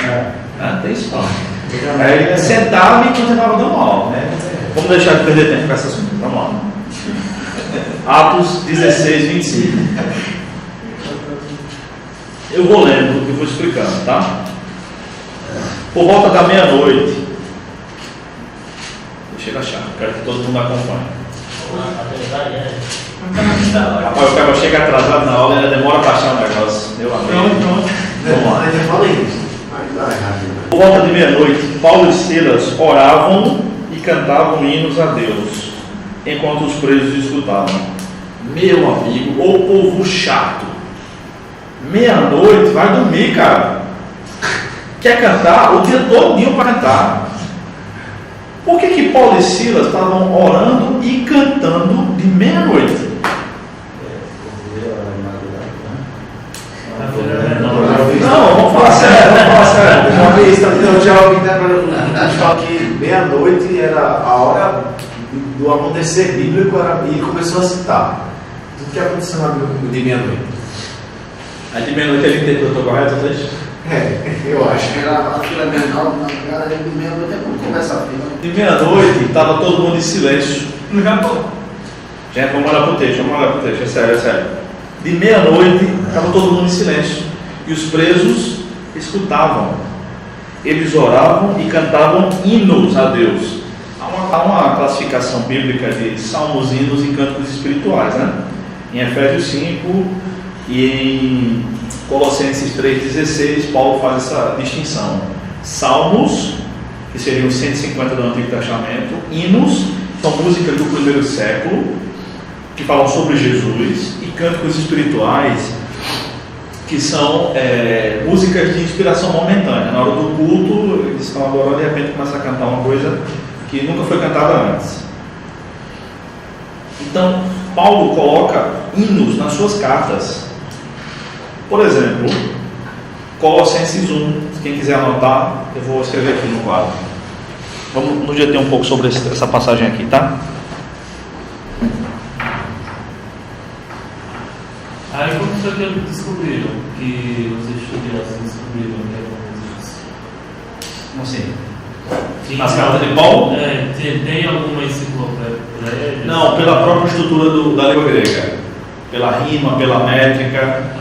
Tem isso não. Aí ele sentava e continuava dando aula, né? Vamos deixar de perder tempo com essa assunto. Vamos lá. Atos 16, 25. Eu vou lendo e vou explicando, tá? Por volta da meia-noite. Deixa eu achar, quero que todo mundo acompanhe. Rapaz, o cara chega atrasado na aula e ainda demora para achar um negócio. Meu amigo. Vamos lá. Ainda fala isso. Por volta de meia-noite, Paulo e Silas oravam e cantavam hinos a Deus, enquanto os presos escutavam. Meu amigo, ô povo chato. Meia-noite, vai dormir, cara. Quer cantar? O dia todinho para cantar. Por que Paulo e Silas estavam orando e cantando de meia-noite? Não, vamos falar sério, Eu já ouvi falar que meia-noite era a hora do acontecer bíblico e ele começou a citar tudo que aconteceu na Bíblia de meia-noite. Aí de meia-noite ele interpretou correto, vocês? Eu acho. Aquilo é mental, na cara de meia-noite é quando começa a fila. De meia-noite estava todo mundo em silêncio. No Japão. Gente, vamos olhar para o texto, é sério. De meia-noite estava todo mundo em silêncio. E os presos escutavam. Eles oravam e cantavam hinos a Deus. Há uma classificação bíblica de salmos, hinos e cânticos espirituais, né? Em Efésios 5 e em Colossenses 3,16, Paulo faz essa distinção. Salmos, que seriam os 150 do Antigo Testamento, hinos, são músicas do primeiro século, que falam sobre Jesus, e cânticos espirituais, que são músicas de inspiração momentânea. Na hora do culto, eles estão adorando e de repente começam a cantar uma coisa que nunca foi cantada antes. Então, Paulo coloca hinos nas suas cartas. Por exemplo, Colossenses 1, quem quiser anotar, eu vou escrever aqui no quadro. Vamos nos deter um pouco sobre essa passagem aqui, tá? Aí como foi que descobriram que os estudiosos descobriram que era Jesus? Como assim? Nas cartas de Paulo? Tem alguma enciclopédia? Não, pela própria estrutura da língua grega. Pela rima, pela métrica.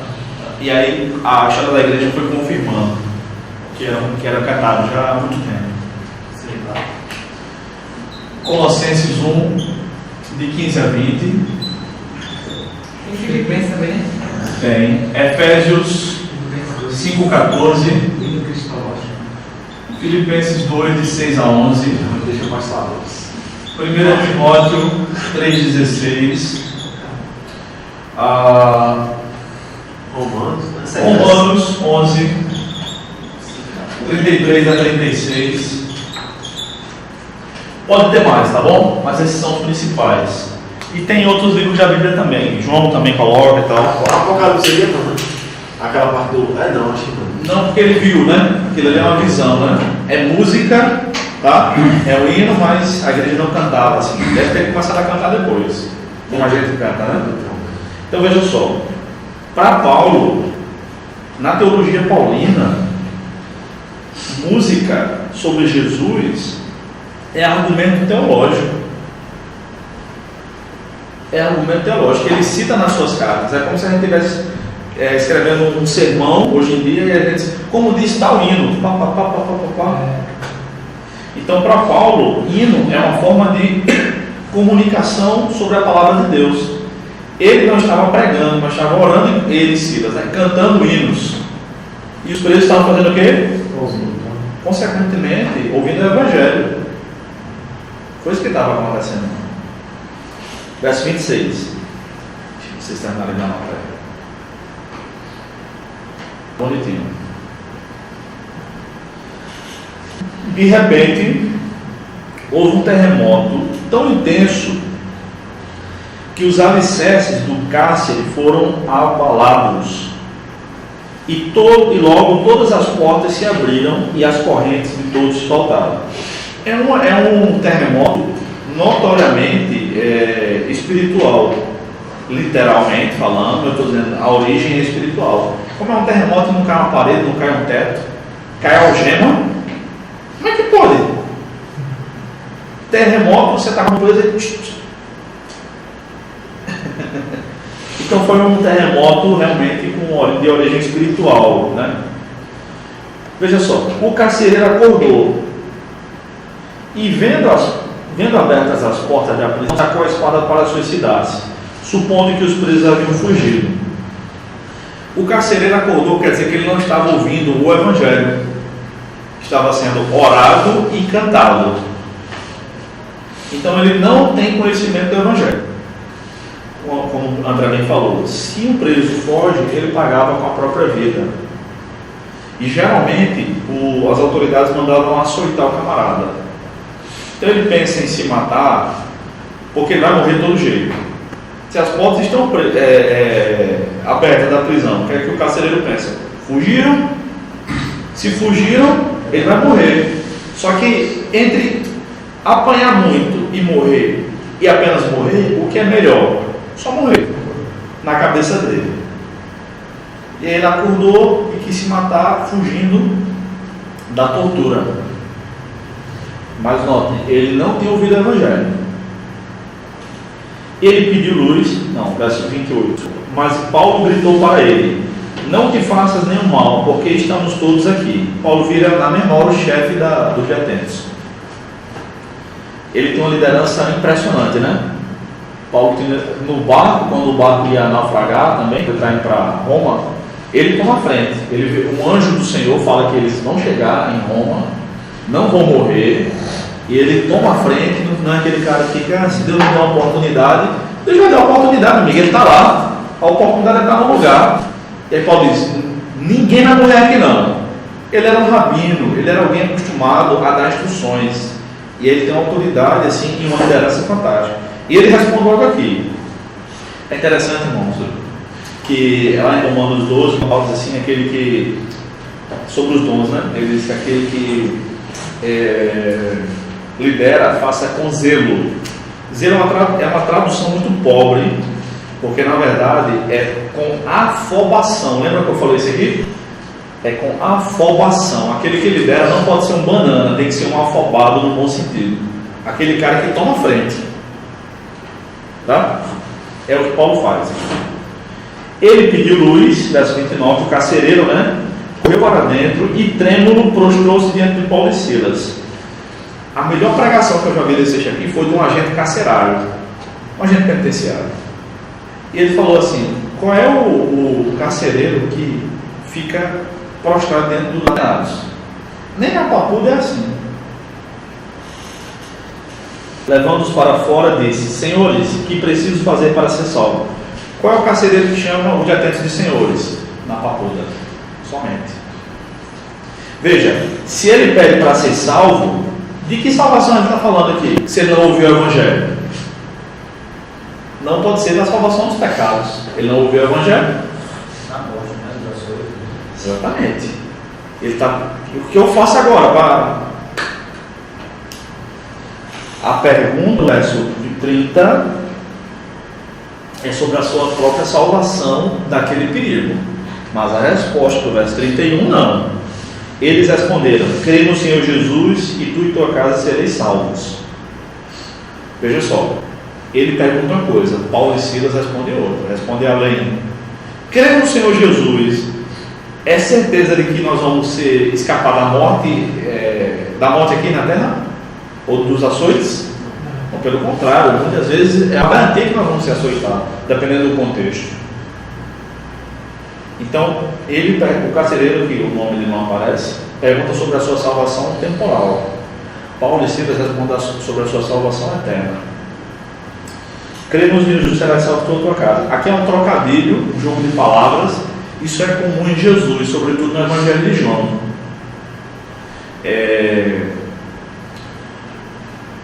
E aí a história da igreja foi confirmando que era cantado já há muito tempo. Sei lá. Colossenses 1, de 15 a 20. Tem Filipenses também? Tem Efésios 5,14. E no Cristológico. Filipenses 2, de 6 a 11. Deixa eu passar. 1 Timóteo 3,16. Romanos 11, 33 a 36. Pode ter mais, tá bom? Mas esses são os principais. E tem outros livros da Bíblia também. João também coloca e tal. Apocalipse seria não, né? Aquela parte do... não, acho que não. Não, porque ele viu, né? Aquilo ali é uma visão, né? É música, tá? É o hino, mas a igreja não cantava assim. Deve ter começado a cantar depois. Como a gente canta, né? Então veja só. Para Paulo, na teologia paulina, música sobre Jesus é argumento teológico. É argumento teológico. Ele cita nas suas cartas. É como se a gente estivesse escrevendo um sermão hoje em dia e a gente, como diz tal hino. Pá, pá, pá, pá, pá, pá. Então, para Paulo, hino é uma forma de comunicação sobre a palavra de Deus. Ele não estava pregando, mas estava orando, ele e Silas, né? Cantando hinos. E os presos estavam fazendo o quê? Consequentemente, ouvindo o Evangelho. Foi isso que estava acontecendo. Verso 26. Vocês terminarem de anotar aí. Bonitinho. De repente, houve um terremoto tão intenso que os alicerces do cárcere foram abalados. E logo todas as portas se abriram e as correntes de todos se soltaram. É um terremoto notoriamente espiritual. Literalmente falando, eu estou dizendo, a origem é espiritual. Como é um terremoto, não cai uma parede, não cai um teto, cai algema. Como é que pode? Terremoto, você está com uma coisa e... Então foi um terremoto realmente de origem espiritual, né? Veja só, o carcereiro acordou e vendo abertas as portas da prisão, sacou a espada para suicidar-se, supondo que os presos haviam fugido. O carcereiro acordou, quer dizer que ele não estava ouvindo o evangelho, estava sendo orado e cantado. Então ele não tem conhecimento do evangelho. Como o André bem falou, se um preso foge, ele pagava com a própria vida. E geralmente as autoridades mandavam açoitar o camarada. Então ele pensa em se matar, porque ele vai morrer de todo jeito. Se as portas estão abertas da prisão, o que é que o carcereiro pensa? Fugiram? Se fugiram, ele vai morrer. Só que entre apanhar muito e morrer, e apenas morrer, o que é melhor? Só morrer, na cabeça dele. E aí ele acordou e quis se matar fugindo da tortura. Mas note, ele não tinha ouvido o evangelho. Ele pediu luz, verso 28. Mas Paulo gritou para ele: não te faças nenhum mal, porque estamos todos aqui. Paulo vira na memória o chefe dos detentos. Ele tem uma liderança impressionante, né? Paulo tinha, no barco, quando o barco ia naufragar também, que está indo para Roma, ele toma a frente. Um anjo do Senhor fala que eles vão chegar em Roma, não vão morrer, e ele toma a frente. Não é aquele cara que fica, se Deus me der uma oportunidade, Deus vai dar uma oportunidade, amigo. Ele está lá, a oportunidade está no lugar. E aí Paulo diz: ninguém vai morrer aqui não. Ele era um rabino, ele era alguém acostumado a dar instruções, e ele tem uma autoridade assim, e uma liderança fantástica. E ele responde logo aqui. É interessante, irmãos, que lá em Romanos 12, Paulo diz assim, aquele que, sobre os dons, né? Ele diz que aquele que lidera, faça com zelo. Zelo é uma tradução muito pobre, porque na verdade é com afobação. Lembra que eu falei isso aqui? É com afobação. Aquele que lidera não pode ser um banana, tem que ser um afobado no bom sentido. Aquele cara que toma frente. Tá? É o que Paulo faz. Ele pediu luz, verso 29, o carcereiro, né? Correu para dentro e trêmulo prostrou-se diante de Paulo e Silas. A melhor pregação que eu já vi desse aqui foi de um agente carcerário, um agente penitenciário. E ele falou assim: qual é o carcereiro que fica prostrado dentro dos lados? Nem a papuda é assim. Levando-os para fora, disse: senhores, que preciso fazer para ser salvo? Qual é o carcereiro que chama os detentos de senhores? Na papuda, somente. Veja, se ele pede para ser salvo, de que salvação a gente está falando aqui? Se ele não ouviu o evangelho? Não pode ser da salvação dos pecados. Ele não ouviu o evangelho? Na morte, né? Exatamente. Ele está. O que eu faço agora para... A pergunta, verso de 30, é sobre a sua própria salvação daquele perigo. Mas a resposta do verso 31, não. Eles responderam: crê no Senhor Jesus e tu e tua casa sereis salvos. Veja só, ele pergunta uma coisa, Paulo e Silas respondem outra. Responde além: crê no Senhor Jesus, é certeza de que nós vamos escapar da morte aqui na terra? Ou dos açoites? Ou pelo contrário, muitas vezes é a garantia que nós vamos ser açoitados, dependendo do contexto. Então, o carcereiro, que o nome dele não aparece, pergunta sobre a sua salvação temporal. Paulo e Silas respondem sobre a sua salvação eterna. Cremos em Jesus, será salvo toda a tua casa. Aqui é um trocadilho, um jogo de palavras. Isso é comum em Jesus, sobretudo no Evangelho de João.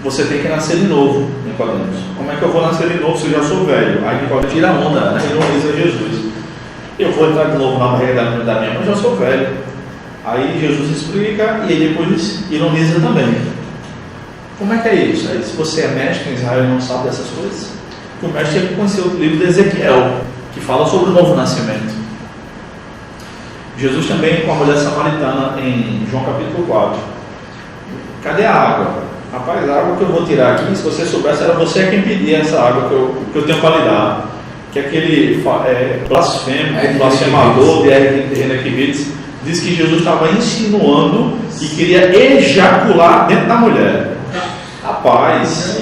Você tem que nascer de novo, Nicodemos. Como é que eu vou nascer de novo se eu já sou velho? Aí Nicodemos tira a onda, né? Ironiza Jesus. Eu vou entrar de novo na barriga da minha mãe, já sou velho. Aí Jesus explica e ele depois ironiza também. Como é que é isso? Aí, se você é mestre em Israel e não sabe dessas coisas, o mestre tem que conhecer o livro de Ezequiel, que fala sobre o novo nascimento. Jesus também com a mulher samaritana em João capítulo 4. Cadê a água? Rapaz, a água que eu vou tirar aqui, se você soubesse, era você quem pedia essa água que eu tenho para lhe dar. Que aquele blasfemador de Renekiewicz diz que Jesus estava insinuando que queria ejacular dentro da mulher. Rapaz,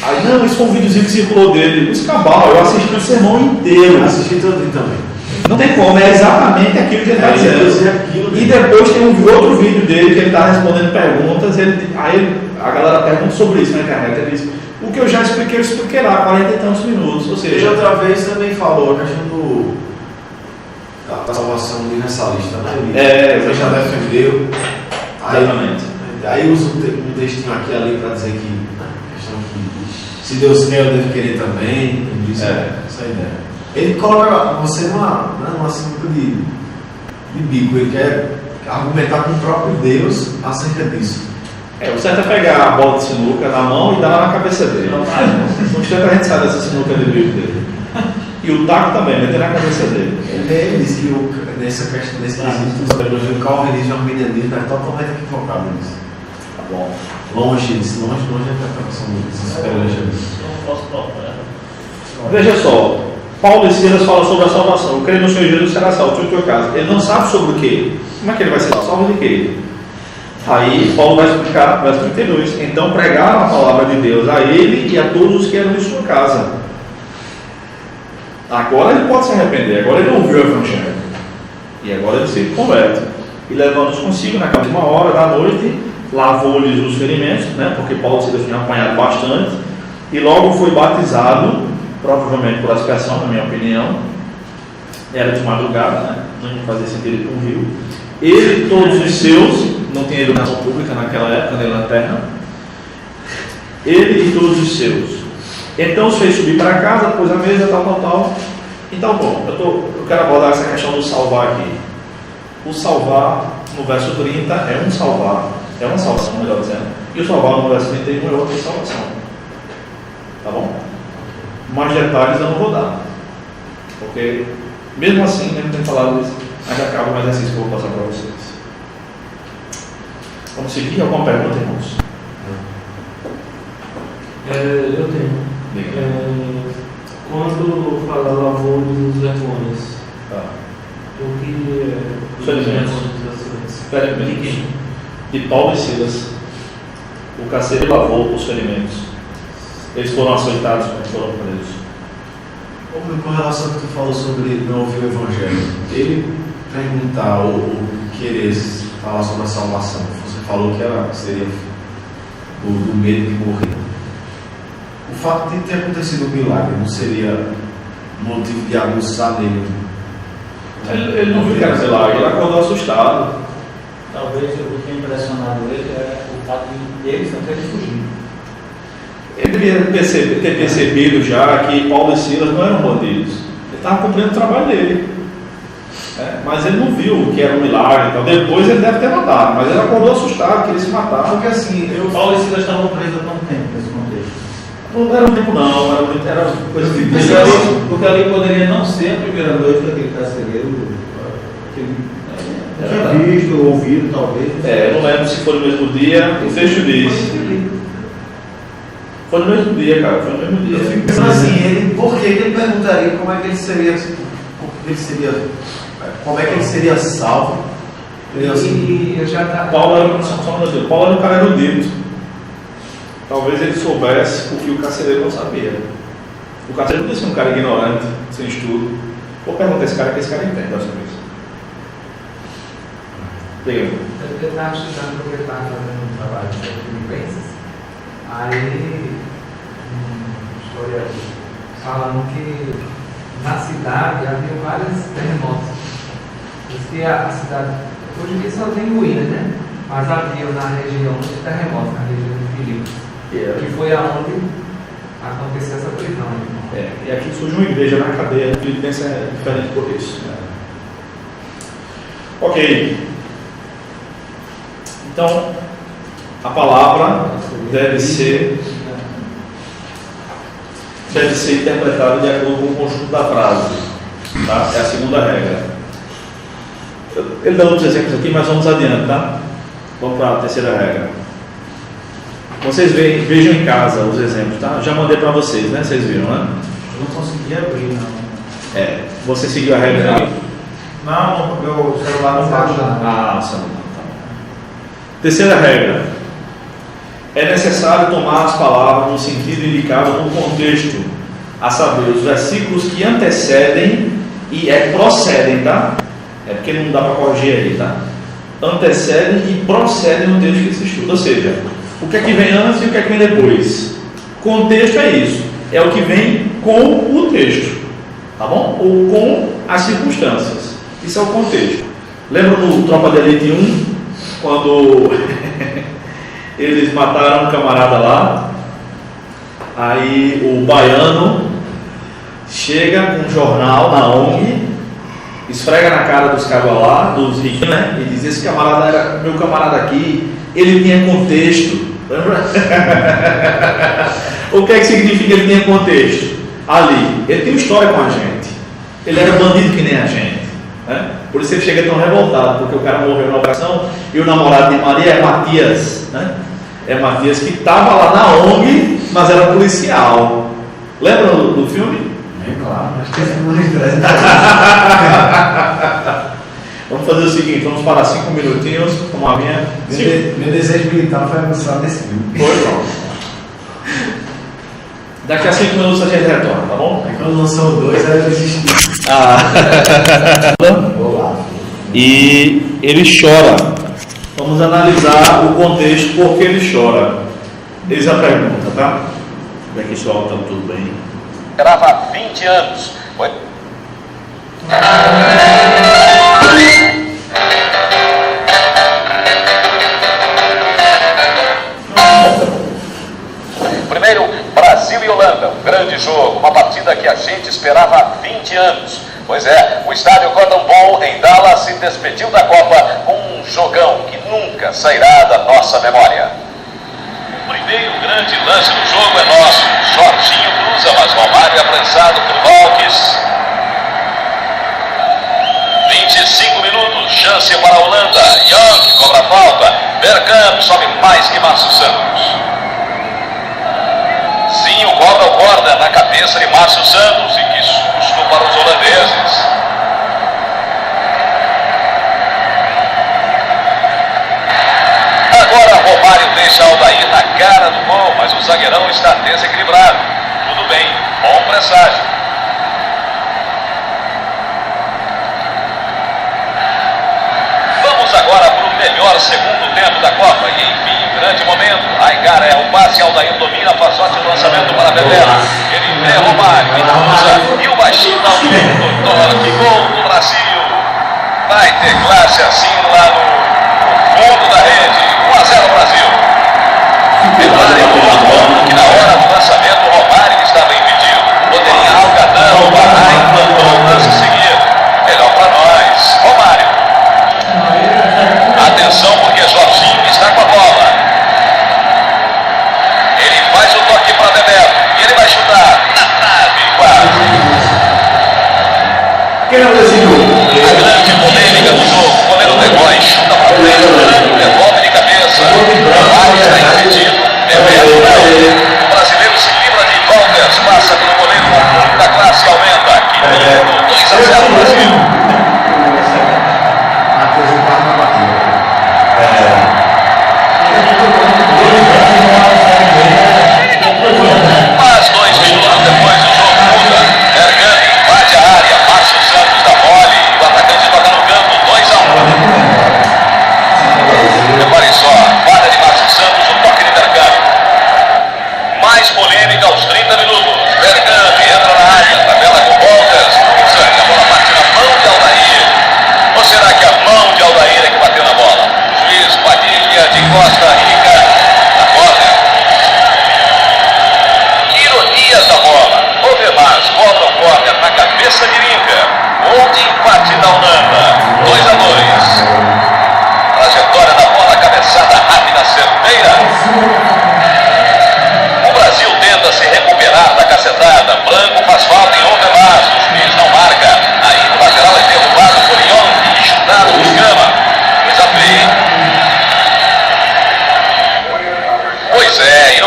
aí não, isso foi um videozinho que circulou dele. Os cabal, eu assisti o sermão inteiro. Eu assisti todo também. Não tem como, é exatamente aquilo que ele está dizendo. E depois tem um outro vídeo dele que ele está respondendo perguntas. Aí a galera pergunta sobre isso na internet. Ele diz: o que eu já expliquei, eu expliquei lá, 40 e tantos minutos. Ou seja, ele outra vez também falou a questão da salvação universalista, né? Ele já defendeu. Aí usa um textinho aqui ali para dizer que a questão que se Deus quer, eu devo querer também. Ele disse essa ideia. Ele coloca você numa sinuca de bico. Ele quer argumentar com o próprio Deus acerca disso. O certo é pegar a bola de sinuca na mão e dar lá na cabeça dele. Não tempo a gente sai dessa sinuca de bico dele. E o taco também, meter na cabeça dele. Ele disse que nesse quesito, o calvinismo e o arminianismo é totalmente equivocado nisso. Tá bom. Longe da interpretação desses superlegistas. Não posso procurar. Veja só, Paulo e Silas falam sobre a salvação. O crente no Senhor Jesus será salvo, tu e tua casa. Ele não sabe sobre o quê? Como é que ele vai ser salvo de quê? Aí Paulo vai explicar, verso 32. Então pregaram a palavra de Deus a ele e a todos os que eram de sua casa. Agora ele pode se arrepender, agora ele ouviu o evangelho. E agora ele se converte. E levando-os consigo naquela mesma hora da noite, lavou-lhes os ferimentos, né, porque Paulo e Silas tinham apanhado bastante, e logo foi batizado, provavelmente por aspersão, na minha opinião. Era de madrugada, né? Não fazia sentido ir para um rio. Ele e todos os seus, não tinha iluminação pública naquela época, nem lanterna. Ele e todos os seus. Então os fez subir para casa, pôs a mesa, tal. Então, bom, eu quero abordar essa questão do salvar aqui. O salvar, no verso 30, é um salvar, é uma salvação, melhor dizendo. E o salvar no verso 31 é outra salvação. Tá bom? Mais detalhes eu não vou dar. Porque, mesmo assim, mesmo tendo falado isso, ainda acaba mais exercício que eu vou passar para vocês. Vamos seguir? Alguma pergunta, irmãos? Eu tenho. Quando fala lavou dos vergões, o que é ferimentos de Paulo e Silas? O carcereiro lavou os ferimentos. Eles foram açoitados quando foram presos. Com relação ao que tu falou sobre não ouvir o evangelho, ele perguntar ou querer falar sobre a salvação, você falou que seria do medo de morrer. O fato de ter acontecido um milagre não seria motivo de aguçar nele? Ele não viu que era milagre, ele acordou assustado. Talvez o que tenha impressionado ele é o fato de eles não terem fugido. Ele deveria ter percebido já que Paulo e Silas não eram bandidos. Ele estava cumprindo o trabalho dele. Mas ele não viu que era um milagre. Então depois ele deve ter matado, mas ele acordou assustado, queria se matar. Porque assim, Paulo e Silas estavam presos há quanto tempo nesse contexto? Não era um tempo não, era coisa de porque ali poderia não ser a primeira noite daquele carcereiro. Visto, ouvido, talvez. Eu não lembro se foi no mesmo dia. O texto diz. Foi no mesmo dia, cara. Foi no mesmo dia. Eu fico pensando assim, por que ele perguntaria como é que ele seria salvo? Paulo era um cara erudito. Talvez ele soubesse o que o carcereiro não sabia. O carcereiro não disse um cara ignorante, sem estudo. Vou perguntar a esse cara que esse cara entende sobre isso. Diga. Eu estava estudando porque eu estava fazendo um trabalho de Filipenses. Aí, historiador falando que na cidade havia vários terremotos. Diz que a cidade, hoje em dia só tem ruínas, né? Mas havia na região de terremotos, na região de Filipos, que foi aonde aconteceu essa prisão. E aqui surge uma igreja na cadeia, Filipenses é diferente por isso. Ok. Então, a palavra deve ser interpretada de acordo com o conjunto da frase. Tá? É a segunda regra. Ele dá outros exemplos aqui, mas vamos adiante, tá? Vamos para a terceira regra. Vocês vejam em casa os exemplos, tá? Já mandei para vocês, né? Vocês viram, né? Eu não consegui abrir, não. Você seguiu a regra? Não, meu celular não baixa. Ah, celular, tá bom. Terceira regra. É necessário tomar as palavras no sentido indicado no contexto, a saber, os versículos que antecedem e procedem, tá? É porque não dá para corrigir aí, tá? Antecedem e procedem no texto que se estuda. Ou seja, o que é que vem antes e o que é que vem depois. Contexto é isso. É o que vem com o texto, tá bom? Ou com as circunstâncias. Isso é o contexto. Lembra no Tropa de Elite 1, quando eles mataram um camarada lá? Aí o baiano chega com um jornal na ONG, esfrega na cara dos cabos lá, dos riquinhos, né? E diz: esse camarada era meu camarada aqui, ele tinha contexto. Lembra? O que é que significa ele tinha contexto? Ali, ele tem uma história com a gente. Ele era bandido que nem a gente, né? Por isso ele chega tão revoltado, porque o cara morreu na operação e o namorado de Maria é Matias, né? É Matias que estava lá na ONG, mas era policial. Lembra do filme? É claro, acho que esse não é. Vamos fazer o seguinte, vamos parar 5 minutinhos, tomar minha. Meu desejo militar foi anunciado nesse filme. Foi, pronto. Daqui a 5 minutos a gente retorna, tá bom? Aí quando lançou o 2, aí eu desisti. E ele chora. Vamos analisar o contexto, por que ele chora. Eis a pergunta, tá? Como é que isso está tudo bem? Grava há 20 anos. Foi? Primeiro, Brasil e Holanda. Um grande jogo. Uma partida que a gente esperava há 20 anos. Pois é, o estádio Cotton Bowl em Dallas se despediu da Copa com um jogão que nunca sairá da nossa memória. O primeiro grande lance do jogo é nosso. Jorginho cruza, mas Romário é apressado por Valques. 25 minutos, chance para a Holanda. Young cobra a falta. Bergkamp sobe mais que Márcio Santos. Zinho cobra o corda na cabeça de Márcio Santos. E que susto para os holandeses. Agora Romário deixa Aldair na cara do gol, mas o zagueirão está desequilibrado. Tudo bem, bom presságio. Vamos agora para o melhor segundo tempo da Copa. E enfim, grande momento. Aigara é o passe, Aldair domina, passote o lançamento para Bebeto. Ele vê Romário e cruza. E o baixinho dá um toque. Gol do Brasil. Vai ter classe assim lá no fundo da rede. 1-0 Brasil. Detalhe que na hora do lançamento o Romário estava impedido. Poderia Algadão parar e plantou o lance seguido. Melhor para nós. Romário. Atenção porque Jorginho está com a bola. Ele faz o toque para Bebeto. E ele vai chutar na trave. Quase. Quem não decidiu? A grande polêmica do jogo. O goleiro Degói chuta para frente. Devolve de cabeça. Romário está impedido. Bebeto não. O brasileiro se livra de Valdes. Passa pelo goleiro. Da classe aumenta. Que lindo. 2-0 Brasil. Mas 2 minutos depois o jogo muda. Bergkamp invade a área. Márcio Santos da bola.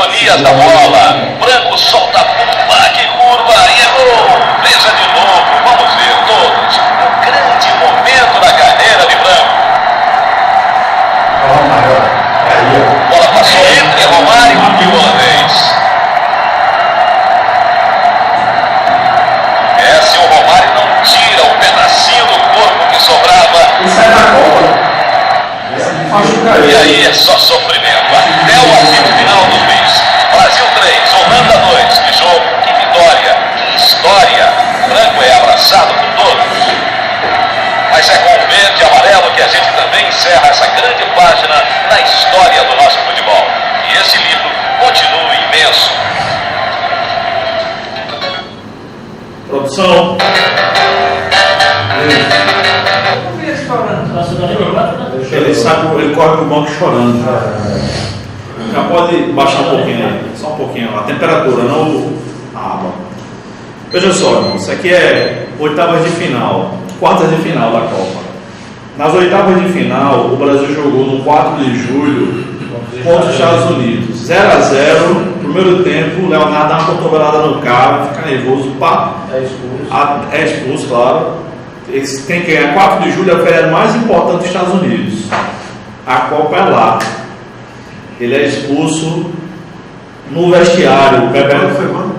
Golias da bola. Branco solta a bomba, que curva e é gol. Veja de novo, vamos ver todos. Um grande momento da carreira de Branco. Bola passou entre Romário e o holandês. Se o Romário não tira o pedacinho do corpo que sobrava, Isso é da Copa. e aí é só sofrimento. Até o apito final do juiz. Brasil 3, Holanda 2. Que jogo, que vitória, que história. Branco é abraçado por todos. Mas é com o verde e amarelo que a gente também encerra essa grande página na história do nosso futebol. E esse livro continua imenso. Produção. Eu vi eles chorando. Passou da Renan, Ele corre pro banco chorando. Já pode baixar um pouquinho aí, só um pouquinho. A temperatura, não a água. Veja só, irmão, isso aqui é oitavas de final, quartas de final da Copa. Nas oitavas de final, o Brasil jogou no 4 de julho contra os Estados Unidos. 0-0, primeiro tempo, o Leonardo dá uma cotovelada no cara, fica nervoso, pá. É expulso, claro. Quem ganha 4 de julho é o feriado mais importante dos Estados Unidos. A Copa é lá. Ele é expulso no vestiário. Quando foi quando?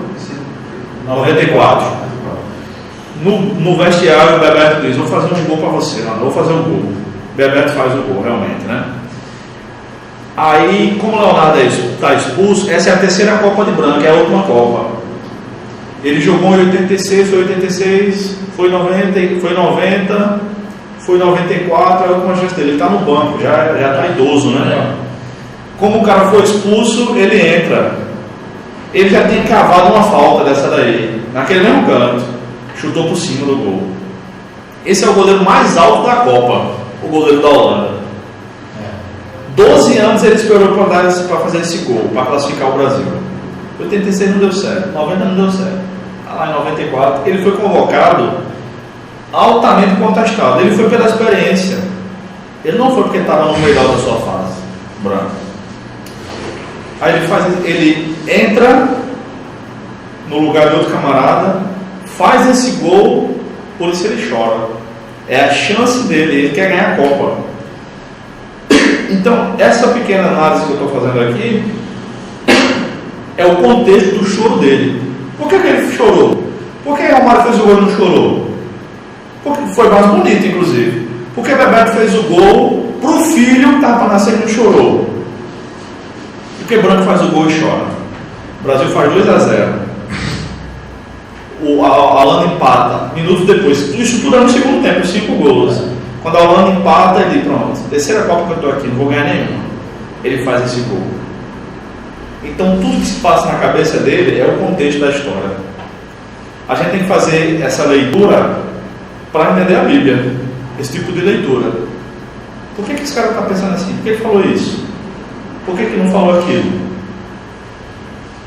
94. No vestiário, o Bebeto diz: vou fazer um gol para você, não vou fazer um gol. Bebeto faz o gol, realmente, né? Aí, como o Leonardo está expulso, essa é a terceira Copa de Branco, é a última Copa. Ele jogou em 86, foi 86, foi 90, foi 90, foi 94, é a última chance dele. Ele está no banco, já está idoso, né? Como o cara foi expulso, ele entra. Ele já tinha cavado uma falta dessa daí, naquele mesmo canto, chutou por cima do gol. Esse é o goleiro mais alto da Copa, o goleiro da Holanda. 12 anos ele esperou para fazer esse gol, para classificar o Brasil. 86 não deu certo, 90 não deu certo. Lá em 94, ele foi convocado altamente contestado. Ele foi pela experiência. Ele não foi porque estava no melhor da sua fase. Branco. Aí ele entra no lugar de outro camarada, faz esse gol, por isso ele chora. É a chance dele, ele quer ganhar a Copa. Então, essa pequena análise que eu estou fazendo aqui é o contexto do choro dele. Por que ele chorou? Por que o Romário fez o gol e não chorou? Porque foi mais bonito, inclusive. Porque Bebeto fez o gol pro filho que estava para nascer e não chorou. Porque Branco faz o gol e chora. O Brasil faz 2-0. A Holanda empata. Minutos depois. Isso tudo é no segundo tempo, 5 gols. Quando a Holanda empata, ele pronto. Terceira Copa que eu estou aqui, não vou ganhar nenhuma. Ele faz esse gol. Então tudo que se passa na cabeça dele é o contexto da história. A gente tem que fazer essa leitura para entender a Bíblia. Esse tipo de leitura. Por que esse cara está pensando assim? Por que ele falou isso? Por que não falou aquilo?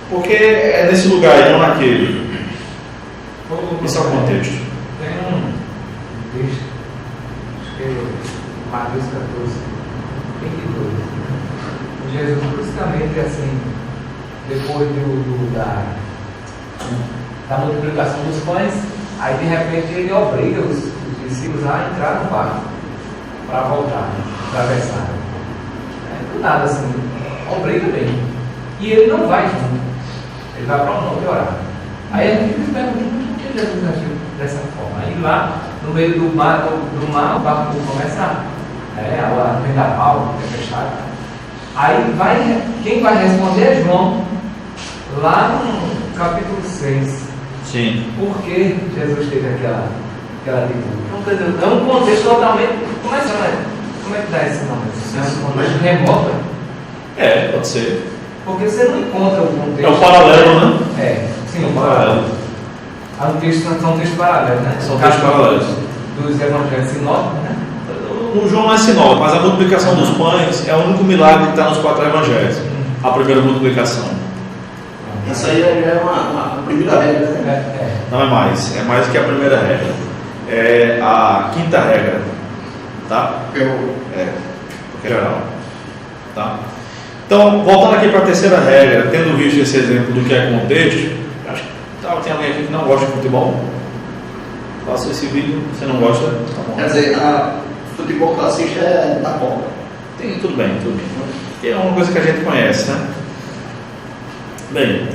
Porque é nesse lugar e não naquele. Esse é o contexto. Tem um texto, acho que é Mateus 14, 22. Jesus, justamente assim, depois da multiplicação dos pães, aí de repente ele obriga os discípulos a entrar no barco para voltar, atravessar. Do nada assim, obriga bem. E ele não vai junto, ele vai para um monte orar. Aí a gente se pergunta por que Jesus agiu dessa forma. Aí lá no meio do mar o barco começa a vendaval, é fechado. Aí quem vai responder é João, lá no capítulo 6. Sim. Por que Jesus teve aquela atitude? É um contexto totalmente. Como é que dá esse nome? É um contexto remoto? Pode ser. Porque você não encontra o contexto. É um paralelo, né? Sim, um paralelo. São textos paralelos, né? São textos paralelos. Dos evangelhos sinóticos, né? O João não é sinótico, mas a multiplicação dos pães é o único milagre que está nos 4 evangelhos. A primeira multiplicação. Isso aí é uma primeira regra, né? Não é mais. É mais que a primeira regra. É a quinta regra. Tá? Porque é geral. Tá? Então, voltando aqui para a terceira regra, tendo visto esse exemplo do que é contexto, acho que tem alguém aqui que não gosta de futebol? Faça esse vídeo, você não gosta? Tá bom. Quer dizer, futebol que eu assisto é da Copa. Tudo bem. É uma coisa que a gente conhece, né? Bem,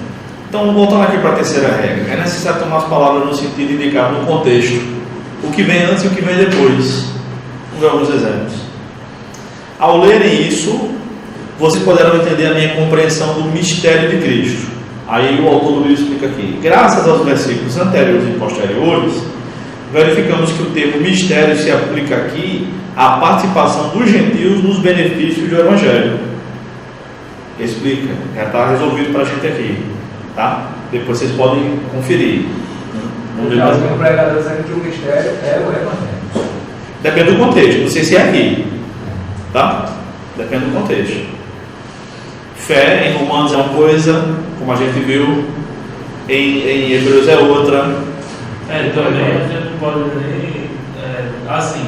então voltando aqui para a terceira regra, é necessário tomar as palavras no sentido indicado no contexto, o que vem antes e o que vem depois. Vamos ver alguns exemplos. Ao lerem isso, vocês poderão entender a minha compreensão do mistério de Cristo. Aí o autor do livro explica aqui. Graças aos versículos anteriores e posteriores, verificamos que o termo mistério se aplica aqui à participação dos gentios nos benefícios do Evangelho. Explica, já está resolvido para a gente aqui, tá? Depois vocês podem conferir. Vamos ver mais um pregador dizendo que o mistério é o Evangelho. Depende do contexto, não sei se é aqui, tá? Depende do contexto. Fé em Romanos é uma coisa, como a gente viu, em Hebreus é outra. Também a gente não pode nem. Assim,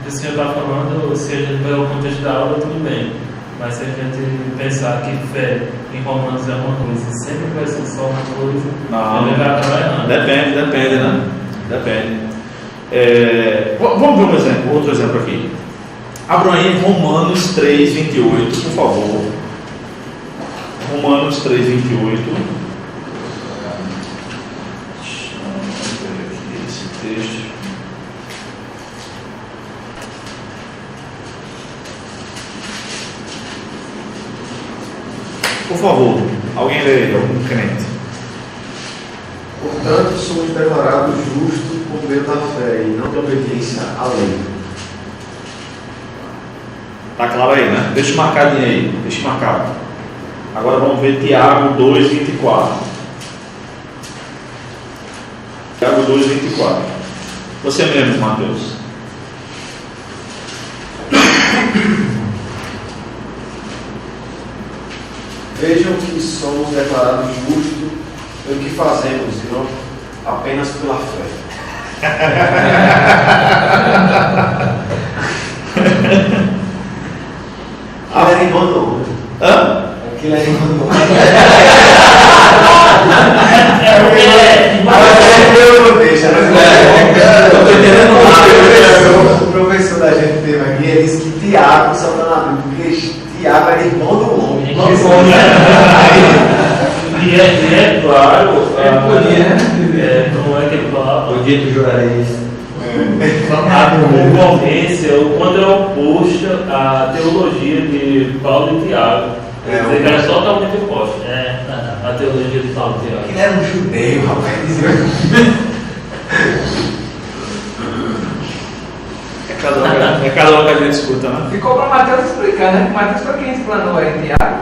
o senhor está falando, se a gente ver o contexto da aula, tudo bem. Mas se a gente pensar que fé em Romanos é uma coisa e sempre vai ser só uma coisa, ele vai acabar errando. Depende, né? Depende. Vamos ver um exemplo, outro exemplo aqui. Abram aí Romanos 3:28, por favor. Romanos 3:28. Esse texto. Por favor, alguém lê, algum crente. Portanto, somos declarados justos por meio da fé e não de obediência à lei. Tá claro aí, né? Deixa marcadinho aí, deixa marcado. Agora vamos ver Tiago 2:24. Tiago 2:24. Você mesmo, Mateus. Vejam que somos declarados justos pelo que fazemos e não apenas pela fé. Ele mandou. Hã? Aquilo aí mandou. O professor da gente teve aqui, ele disse que Tiago só está na Bíblia, porque Tiago era irmão do homem. E é claro, como é que ele fala? O dia que jurarei. A concorrência, o quando é oposta à teologia de Paulo e Tiago. Quer dizer que era totalmente oposta. A teologia de Paulo e Tiago. Ele era um judeu, rapaz. É cada um que a gente escuta, né? Ficou para Mateus explicar, né? Mateus foi quem explanou aí, Tiago.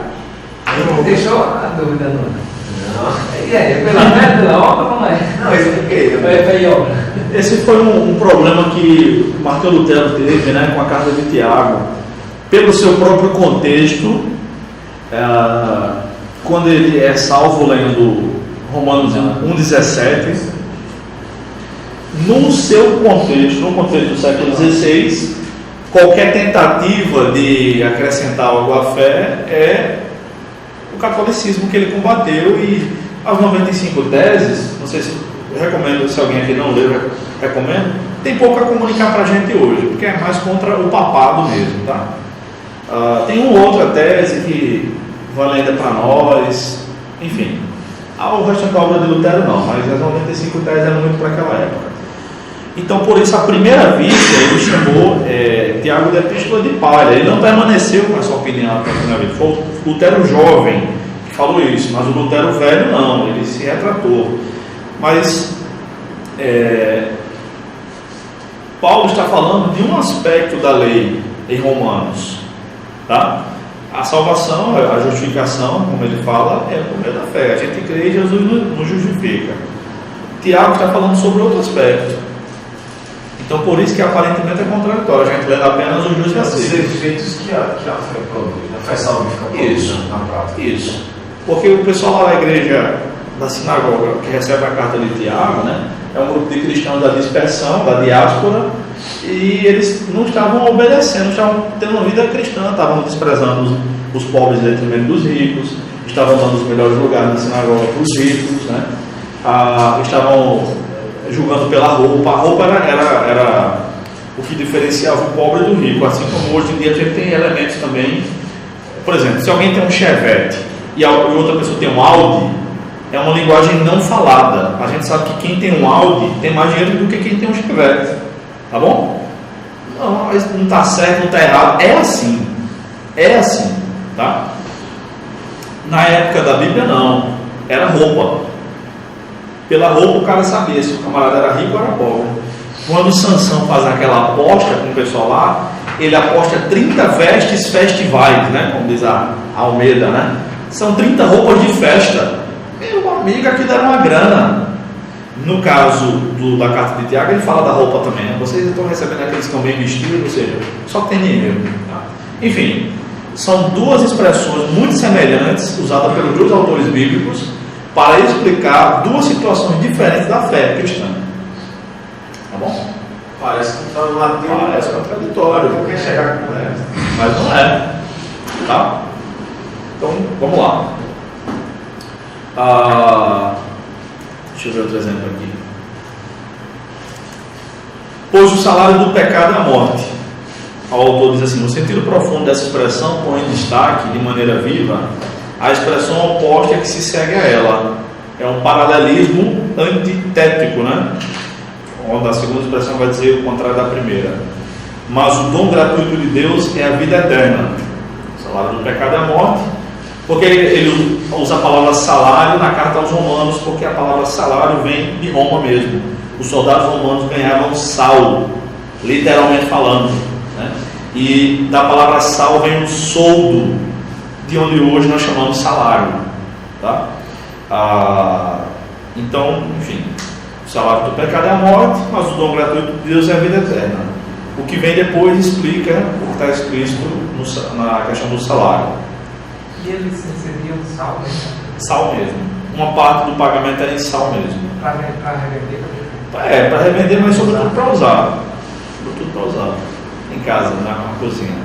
Deixou a dúvida, não. E aí, pela fé, pela obra, como é? Não, isso é porque Fé e obra. Esse foi um problema que Martinho Lutero teve, né, com a carta de Tiago. Pelo seu próprio contexto, quando ele é salvo lendo Romanos 1:17, no seu contexto, no contexto do século XVI, qualquer tentativa de acrescentar algo à fé é o catolicismo que ele combateu, e as 95 teses, não sei se eu recomendo, se alguém aqui não leu, recomendo, tem pouco a comunicar para a gente hoje, porque é mais contra o papado mesmo, tá? Tem uma outra tese que vale ainda para nós, enfim. O resto da obra de Lutero não, mas as 95 teses eram muito para aquela época. Então, por isso, à primeira vista, ele chamou Tiago de epístola de palha. Ele não permaneceu com essa opinião até a primeira vez. Foi o Lutero jovem que falou isso, mas o Lutero velho não, ele se retratou. Mas Paulo está falando de um aspecto da lei em Romanos, tá? A salvação, a justificação, como ele fala, é por meio da fé. A gente crê e Jesus nos justifica. Tiago está falando sobre outro aspecto. Então, por isso que aparentemente é contraditório. A gente lê apenas o justo e a os efeitos que a fé produz, a fé salvífica produz na prática. Isso. Porque o pessoal lá da igreja, da sinagoga, que recebe a carta de Tiago, né, é um grupo de cristãos da dispersão, da diáspora, e eles não estavam obedecendo, não estavam tendo uma vida cristã, estavam desprezando os pobres em detrimento dos ricos, estavam dando os melhores lugares na sinagoga para os ricos, né? Estavam julgando pela roupa. A roupa era o que diferenciava o pobre do rico, assim como hoje em dia a gente tem elementos também. Por exemplo, se alguém tem um Chevette e outra pessoa tem um Audi, é uma linguagem não falada. A gente sabe que quem tem um Audi tem mais dinheiro do que quem tem um Chevette, tá bom? Não está certo, não está errado, é assim, tá? Na época da Bíblia não, era roupa. Pela roupa o cara sabia se o camarada era rico ou era pobre. Quando Sansão faz aquela aposta com o pessoal lá, ele aposta 30 vestes festivais, né? Como diz a Almeida, né? São 30 roupas de festa. Meu amigo, aqui deram uma grana. No caso da carta de Tiago, ele fala da roupa também, né? Vocês estão recebendo aqueles que estão bem vestidos, ou seja, só que tem dinheiro, tá? Enfim, são duas expressões muito semelhantes, usadas pelos dois autores bíblicos, para explicar duas situações diferentes da fé cristã. Tá bom? Parece que está no lado Parece contraditório. Não quer chegar com ela. Mas não é. Tá? Então, vamos lá. Deixa eu ver outro exemplo aqui. Pois o salário do pecado é a morte. O autor diz assim: no sentido profundo dessa expressão, põe em destaque, de maneira viva, a expressão oposta que se segue a ela. É um paralelismo antitético, né? Onde a segunda expressão vai dizer o contrário da primeira. Mas o dom gratuito de Deus é a vida eterna. O salário do pecado é a morte. Porque ele usa a palavra salário na carta aos Romanos, porque a palavra salário vem de Roma mesmo. Os soldados romanos ganhavam sal, literalmente falando, né? E da palavra sal vem o soldo, de onde hoje nós chamamos salário, tá? Então, enfim, o salário do pecado é a morte, mas o dom gratuito de Deus é a vida eterna. O que vem depois explica o que está explícito na questão do salário. E eles recebiam sal mesmo? Sal mesmo. Uma parte do pagamento era em sal mesmo. Para revender? Para revender, mas sobretudo para usar. Sobretudo para usar. Em casa, na cozinha.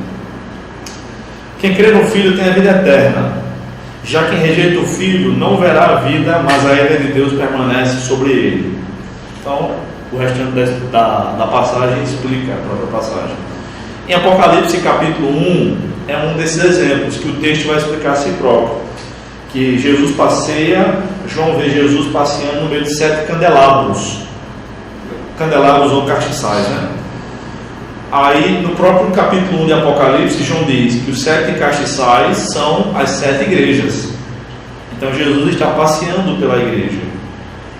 Quem crê no Filho tem a vida eterna. Já quem rejeita o Filho não verá a vida, mas a ira de Deus permanece sobre ele. Então, o restante da passagem explica a própria passagem. Em Apocalipse capítulo 1, é um desses exemplos que o texto vai explicar a si próprio. Que Jesus passeia, João vê Jesus passeando no meio de 7 candelabros. Candelabros ou castiçais, né? Aí, no próprio capítulo 1 de Apocalipse, João diz que os 7 castiçais são as 7 igrejas. Então, Jesus está passeando pela igreja.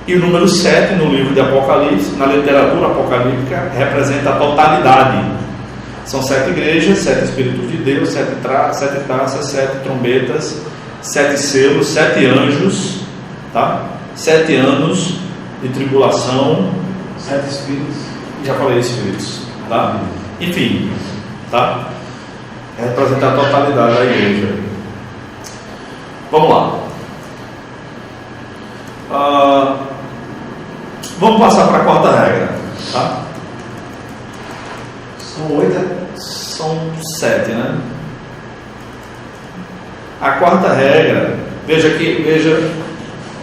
E o número 7 no livro de Apocalipse, na literatura apocalíptica, representa a totalidade. São 7 igrejas, 7 Espíritos de Deus, 7 taças, 7 trombetas, 7 selos, 7 anjos, tá? 7 anos de tribulação, 7 espíritos. Já falei espíritos, tá? Enfim, tá? Representa a totalidade da igreja. Vamos lá. Vamos passar para a quarta regra, tá? São 8. São 7, né? A quarta regra, veja,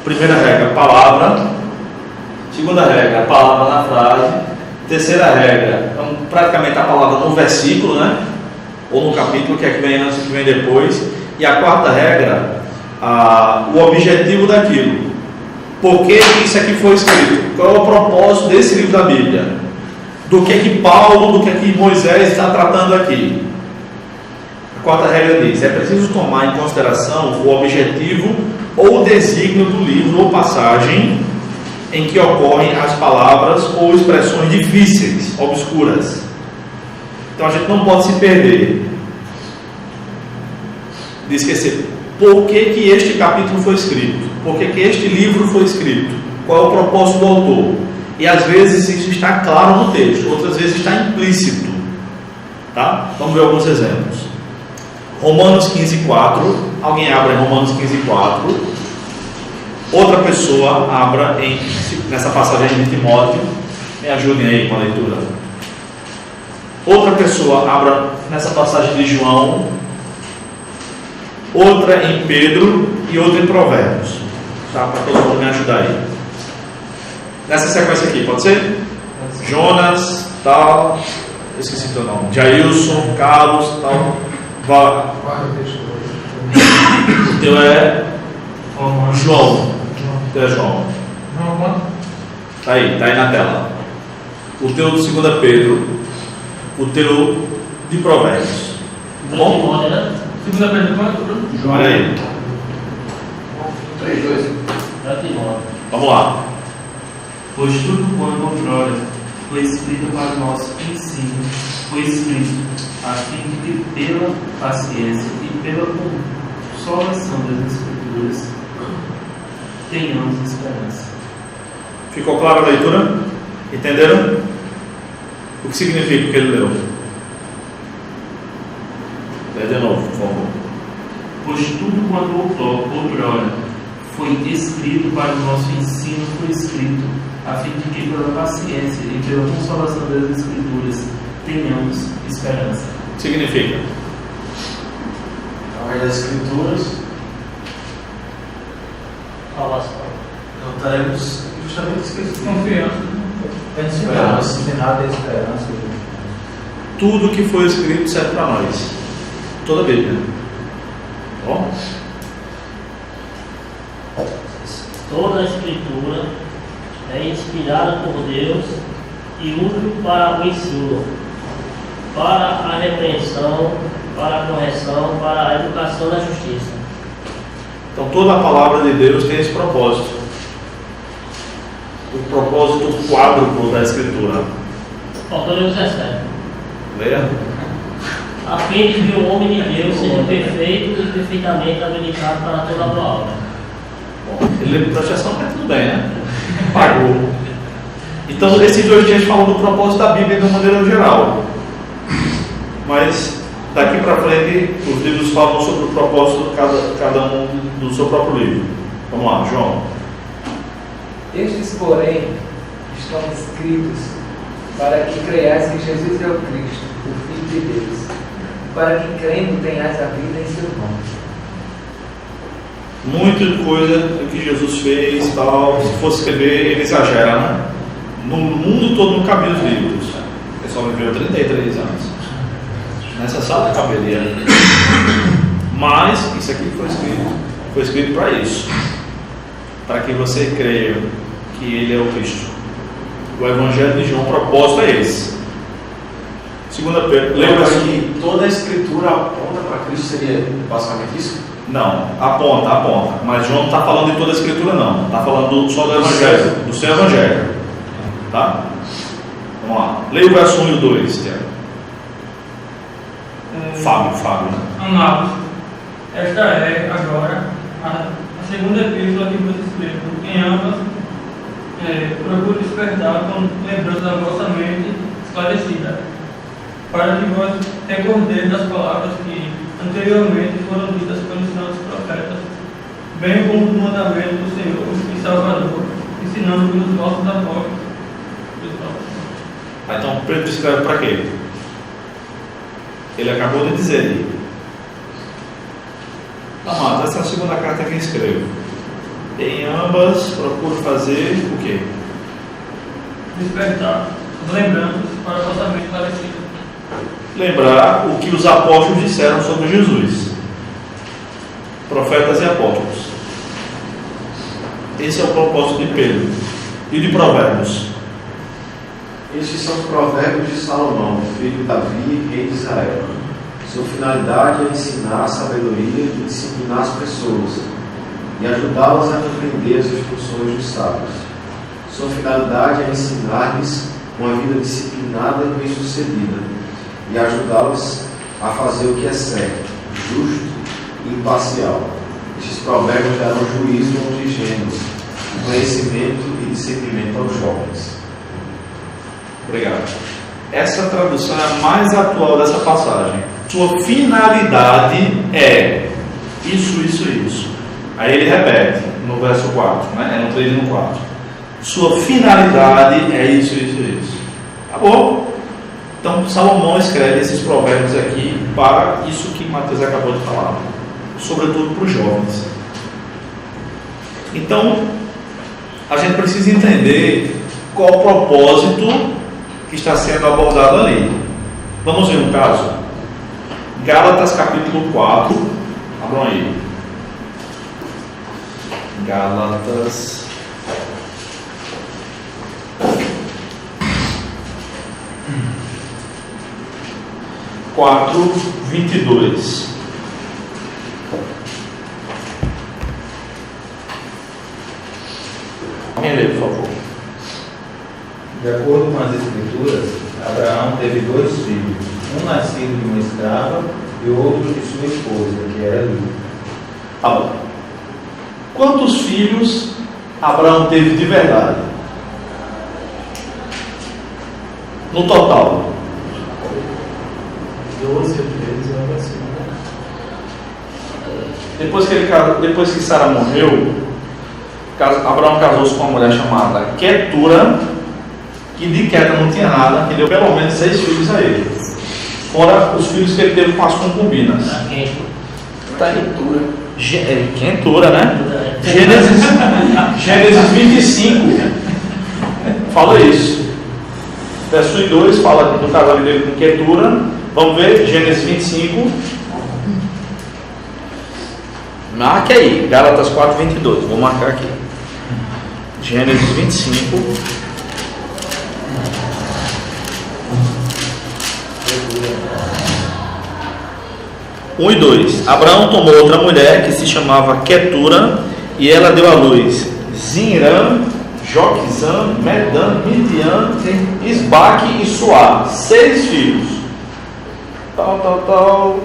primeira regra, palavra. Segunda regra, a palavra na frase. Terceira regra, praticamente a palavra no versículo, né? Ou no capítulo, que é que vem antes e que vem depois. E a quarta regra, o objetivo daquilo. Por que isso aqui foi escrito? Qual é o propósito desse livro da Bíblia? Do que Paulo, do que Moisés está tratando aqui? A quarta regra diz: é preciso tomar em consideração o objetivo ou o desígnio do livro ou passagem em que ocorrem as palavras ou expressões difíceis, obscuras. Então a gente não pode se perder de esquecer por que este capítulo foi escrito, por que este livro foi escrito, qual é o propósito do autor. E às vezes isso está claro no texto, outras vezes está implícito, tá? Vamos ver alguns exemplos. Romanos 15:4. Alguém abra em Romanos 15:4. Outra pessoa abra nessa passagem de Timóteo. Me ajudem aí com a leitura. Outra pessoa abra nessa passagem de João. outra em Pedro e outra em Provérbios. Tá? Para todo mundo me ajudar aí. Nessa sequência aqui, pode ser? Jonas, tal. Eu esqueci teu nome. Jailson, Carlos, tal. Vai. O teu é João. O teu é João. Tá aí na tela. O teu de 2 Pedro. O teu de Provérbios. Bom? 2 Pedro quanto? João. Olha aí. 3:2. Vamos lá. Pois tudo quanto outrora foi escrito para o nosso ensino, foi escrito a fim de que pela paciência e pela consolação das Escrituras tenhamos esperança. Ficou clara a leitura? Entenderam? O que significa o que ele leu? Lê de novo, por favor. Pois tudo quanto outrora foi escrito para o nosso ensino, foi escrito a fim de que pela paciência e pela consolação das Escrituras tenhamos esperança. Significa? Através das Escrituras, Salvação. não teremos justamente escrito. Confiança. Esperança. Não tem nada de esperança. Tudo que foi escrito serve para nós. Toda a Bíblia. Bom? Toda a Escritura é inspirada por Deus e útil para o ensino, para a repreensão, para a correção, para a educação da justiça. Então toda a palavra de Deus tem esse propósito. O propósito quádruplo da Escritura. Faltou Deus recebe. Leia. A fim de que o homem de Deus seja perfeito e perfeitamente habilitado para toda a boa obra. Bom, ele leu projeção, mas tudo bem, né? Pagou. Então esses 2 dias falam do propósito da Bíblia de uma maneira geral. Mas daqui para frente os livros falam sobre o propósito de cada um do seu próprio livro. Vamos lá, João. Estes, porém, estão escritos para que creias que Jesus é o Cristo, o Filho de Deus, para que crendo tenhas a vida em seu nome. Muita coisa que Jesus fez, tal, se fosse escrever, ele exagera, né? No mundo todo não cabia os livros. O pessoal viveu 33 anos. Nessa sala caberia. Mas isso aqui foi escrito para isso. Para que você creia que ele é o Cristo. O Evangelho de João, o propósito é esse. 2 Pedro, lembra que toda a Escritura aponta para Cristo, seria basicamente isso? Não, aponta. Mas João não está falando de toda a Escritura, não. Está falando só do Evangelho, do seu Evangelho. Tá? Vamos lá. Leia o verso 1 e o 2, Tiago. Fábio, né? Amados, esta é agora a segunda epístola que vos escrevo. Em ambas, procuro despertar com lembrança da vossa mente esclarecida, para que vós recordeis das palavras que anteriormente foram ditas pelos santos profetas, bem como o mandamento do Senhor e Salvador, ensinando pelos vossos apóstolos. Então Pedro escreve para quê? Ele acabou de dizer aí. Amados, essa é a segunda carta que escrevo. Em ambas procuro fazer o quê? Despertar as lembranças para a vossa mente esclarecida. Lembrar o que os apóstolos disseram sobre Jesus. Profetas e apóstolos. Esse é o propósito de Pedro. E de Provérbios. Estes são os provérbios de Salomão, filho de Davi, rei de Israel. Sua finalidade é ensinar a sabedoria e disciplinar as pessoas, e ajudá-las a compreender as instruções dos sábios. Sua finalidade é ensinar-lhes uma vida disciplinada e bem-sucedida, e ajudá-las a fazer o que é certo, justo e imparcial. Estes provérbios darão juízo aos ingênuos, conhecimento e discernimento aos jovens. Obrigado. Essa tradução é a mais atual dessa passagem. Sua finalidade é isso. Aí ele repete no verso 4, né? É no 3 e no 4. Sua finalidade é isso. Acabou. Então Salomão escreve esses provérbios aqui para isso que Mateus acabou de falar. sobretudo para os jovens. Então, a gente precisa entender qual o propósito que está sendo abordado ali. Vamos ver um caso. Gálatas capítulo 4. Abram aí. Gálatas 4:22. Quem lê, por favor? De acordo com as Escrituras, Abraão teve 2 filhos, um nascido de uma escrava e outro de sua esposa, que era Lia. Tá bom. Quantos filhos Abraão teve de verdade? No total? 12 vezes algo assim. Depois que Sara morreu, Abraão casou-se com uma mulher chamada Quetura, que de Queta não tinha nada, que deu pelo menos 6 filhos a ele. Fora os filhos que ele teve com as concubinas. Tá aí. Quentura, né? Gênesis 25 fala isso. Verso 2 fala do casamento dele com Quetura. Vamos ver, Gênesis 25. Marque aí, Gálatas 4:22. Vou marcar aqui. Gênesis 25. Um e 2. Abraão tomou outra mulher que se chamava Quetura, e ela deu à luz Zinrã, Joquizã, Medan, Midian, Isbaque e Suá. 6 filhos. Tal.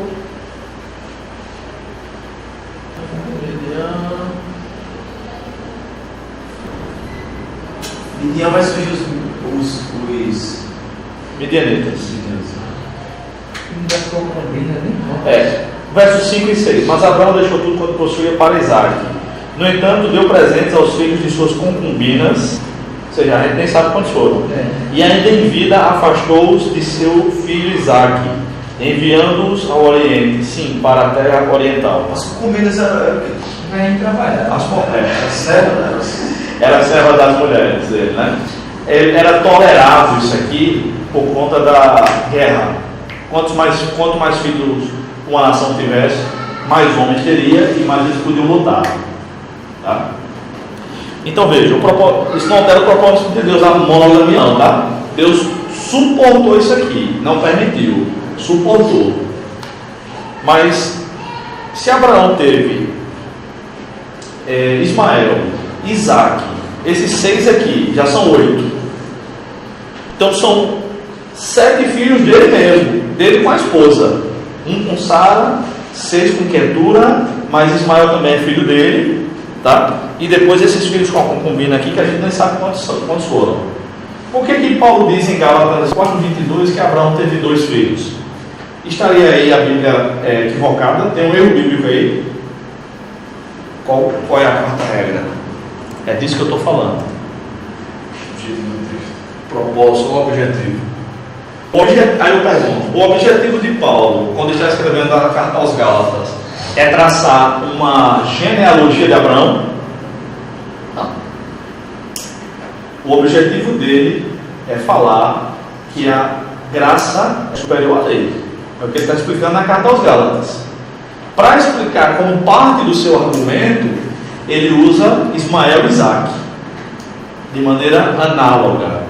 Midian vai surgir os Midianitas. Ainda ficou combina, nem Versos 5 e 6. Mas Abraão deixou tudo quanto possuía para Isaac. No entanto, deu presentes aos filhos de suas concubinas, ou seja, a gente nem sabe quantos foram. E ainda em vida afastou-os de seu filho Isaac, enviando-os ao Oriente, sim, para a terra oriental. As concubinas eram vai trabalhar. Era serva das mulheres dele, né? Era tolerável isso aqui por conta da guerra. Quanto mais filhos uma nação tivesse, mais homens teria e mais eles podiam lutar. Tá? Então veja, isso não altera o propósito de Deus, a monogamia não, tá? Deus suportou isso aqui, não permitiu, suportou. Mas se Abraão teve Ismael, Isaac, esses 6 aqui já são 8. Então são 7 filhos dele mesmo, dele com a esposa. Um com Sara, 6 com Quetura, mas Ismael também é filho dele, tá? E depois esses filhos com a concubina aqui, que a gente nem sabe quantos foram. Por que Paulo diz em Gálatas 4:22 que Abraão teve 2 filhos? Estaria aí a Bíblia equivocada? Tem um erro bíblico aí. Qual é a quarta regra? É disso que eu estou falando. Propósito, objetivo. Aí eu pergunto, o objetivo de Paulo, quando está escrevendo a carta aos Gálatas, é traçar uma genealogia de Abraão? Não. O objetivo dele é falar que a graça é superior à lei. É o que ele está explicando na carta aos Gálatas. Para explicar como parte do seu argumento, ele usa Ismael e Isaac de maneira análoga.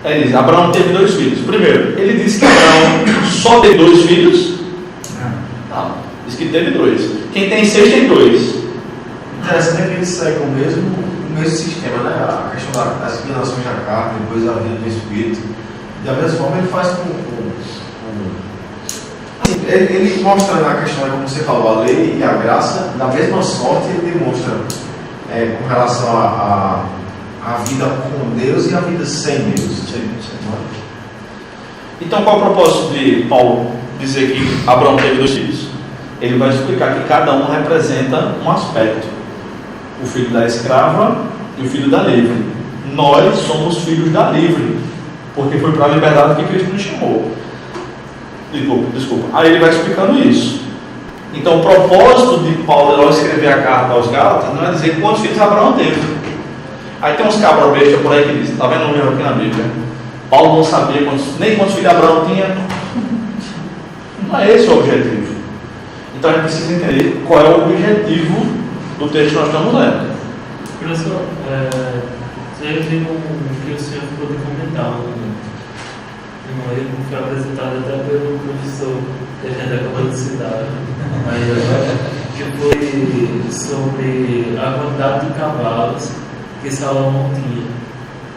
Ele diz, Abraão teve 2 filhos. Primeiro, ele disse que Abraão só teve 2 filhos. Não, diz que teve 2. Quem tem 6 tem 2. Interessante é que eles seguem o mesmo sistema, né? A questão das inclinações da carne, depois a vida do Espírito. Da mesma forma, ele faz ele mostra na questão, como você falou, a lei e a graça, da mesma sorte, ele demonstra com relação a vida com Deus e a vida sem Deus. Então, qual é o propósito de Paulo dizer que Abraão teve 2 filhos? Ele vai explicar que cada um representa um aspecto: o filho da escrava e o filho da livre. Nós somos filhos da livre, porque foi para a liberdade que Cristo nos chamou. Desculpa. Aí ele vai explicando isso. Então o propósito de Paulo ao escrever a carta aos Gálatas não é dizer quantos filhos Abraão teve. Aí tem uns cabra besta por aí que diz, está vendo o mesmo aqui na Bíblia? Paulo não sabia nem quantos filhos Abraão tinha. Não é esse o objetivo. Então a gente precisa entender qual é o objetivo do texto que nós estamos lendo. Professor, eu tenho que o senhor pode comentar um erro que foi apresentado até pelo professor que a gente acabou de citar, que foi sobre a quantidade de cavalos que Salomão tinha.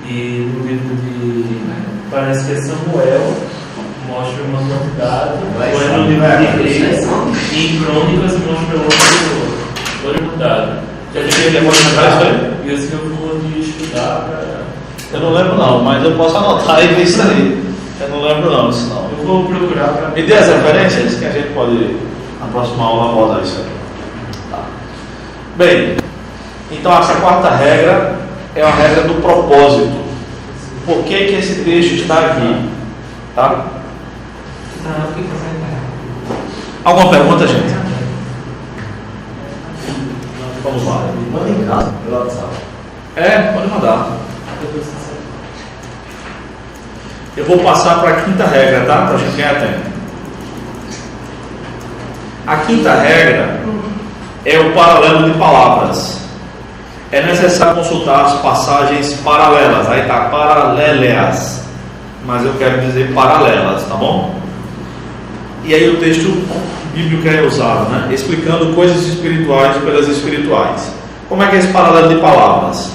E no livro de, parece que é Samuel, mostra uma quantidade, ou é no livro de Reis, e em Crônicas mostra outra quantidade. Já devia ter mostrado isso aí? E o senhor falou de estudar para... Eu não lembro não, mas eu posso anotar e ver isso aí. Eu não lembro não, isso não. Eu vou procurar para... Me dê as referências que a gente pode, na próxima aula, abordar isso aí. Tá. Bem, então essa quarta regra é uma regra do propósito. Por que esse texto está aqui? Tá? Alguma pergunta, gente? Vamos lá. Manda em casa, pelo WhatsApp. Pode mandar. Eu vou passar para a quinta regra, tá? Para a gente ganhar tempo. A quinta regra é o paralelo de palavras. É necessário consultar as passagens paralelas. Aí está paralelas, mas eu quero dizer paralelas, tá bom? E aí o texto bíblico é usado, né? Explicando coisas espirituais pelas espirituais. Como é que é esse paralelo de palavras?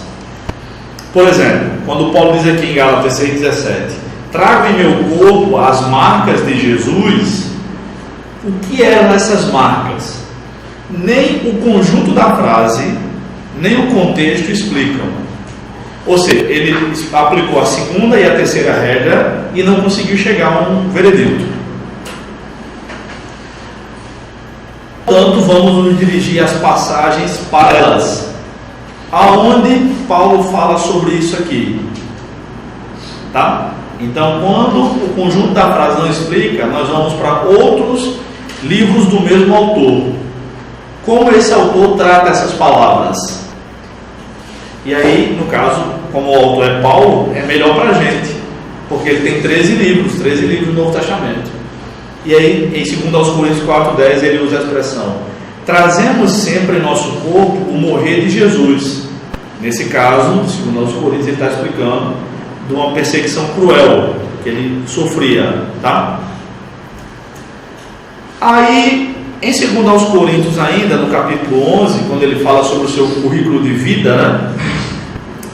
Por exemplo, quando Paulo diz aqui em Gálatas 6,17: trago em meu corpo as marcas de Jesus. O que eram essas marcas? Nem o conjunto da frase, nem o contexto explicam. Ou seja, ele aplicou a segunda e a terceira regra e não conseguiu chegar a um veredito. Portanto, vamos nos dirigir às passagens paralelas. Aonde Paulo fala sobre isso aqui? Tá? Então, quando o conjunto da frase não explica, nós vamos para outros livros do mesmo autor. Como esse autor trata essas palavras? E aí, no caso, como o autor é Paulo, é melhor para a gente, porque ele tem 13 livros do Novo Testamento. E aí, em 2 Coríntios 4,10, ele usa a expressão: trazemos sempre em nosso corpo o morrer de Jesus. Nesse caso, segundo 2 Coríntios, ele está explicando de uma perseguição cruel que ele sofria, tá? Aí, em 2 Coríntios ainda, no capítulo 11, quando ele fala sobre o seu currículo de vida, né?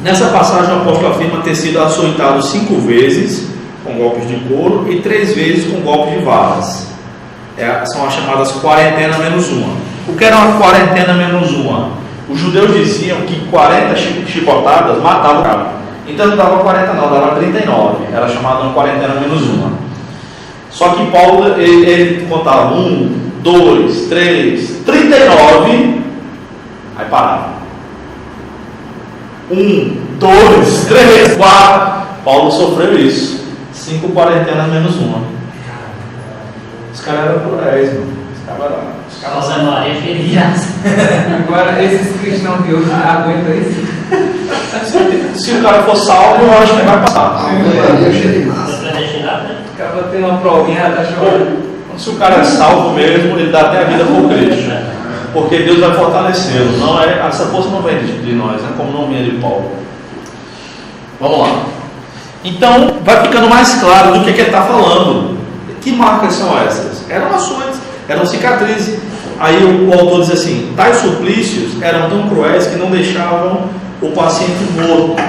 Nessa passagem o apóstolo afirma ter sido açoitado 5 vezes com golpes de couro e 3 vezes com golpes de varas. São as chamadas quarentena menos uma. O que era uma quarentena menos uma? Os judeus diziam que 40 chicotadas matavam o cara. Então não dava 40 não, dava 39. Era chamada uma quarentena menos uma. Só que Paulo, ele contava 1, 2, 3, 39, aí parava. 1, 2, 3, 4. Paulo sofreu isso. 5 quarentenas menos uma. Os caras eram cruéis, mano. Os caras José Maria ferias. Agora, esses cristãos de hoje aguentam isso? Se o cara for salvo, eu acho que vai passar. Predestinado, né? Acaba tendo uma provinha, tá chorando. Se o cara é salvo mesmo, ele dá até a vida por Cristo. Porque Deus vai fortalecê-lo. Não é, essa força não vem de nós, né? Como não vinha de Paulo. Vamos lá. Então, vai ficando mais claro do que ele está falando. Que marcas são essas? Eram ações, eram cicatrizes. Aí o autor diz assim: tais suplícios eram tão cruéis que não deixavam o paciente morto.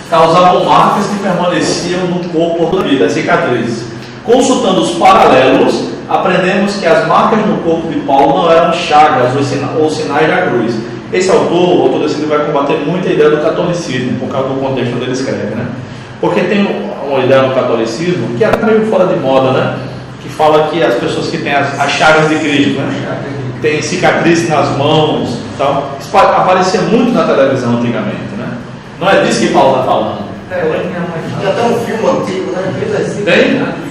Causavam marcas que permaneciam no corpo toda a vida, as cicatrizes. Consultando os paralelos, aprendemos que as marcas no corpo de Paulo não eram chagas ou sinais da cruz. Esse autor, o autor desse livro, vai combater muito a ideia do catolicismo, por causa do contexto onde ele escreve, né? Porque tem uma ideia no catolicismo que é meio fora de moda, né? Que fala que as pessoas que têm as chagas de Cristo, né? Tem cicatrizes nas mãos, tal. Isso aparecia muito na televisão antigamente, né? Não é disso que Paulo está falando. Tem até um filme antigo, né? Tem?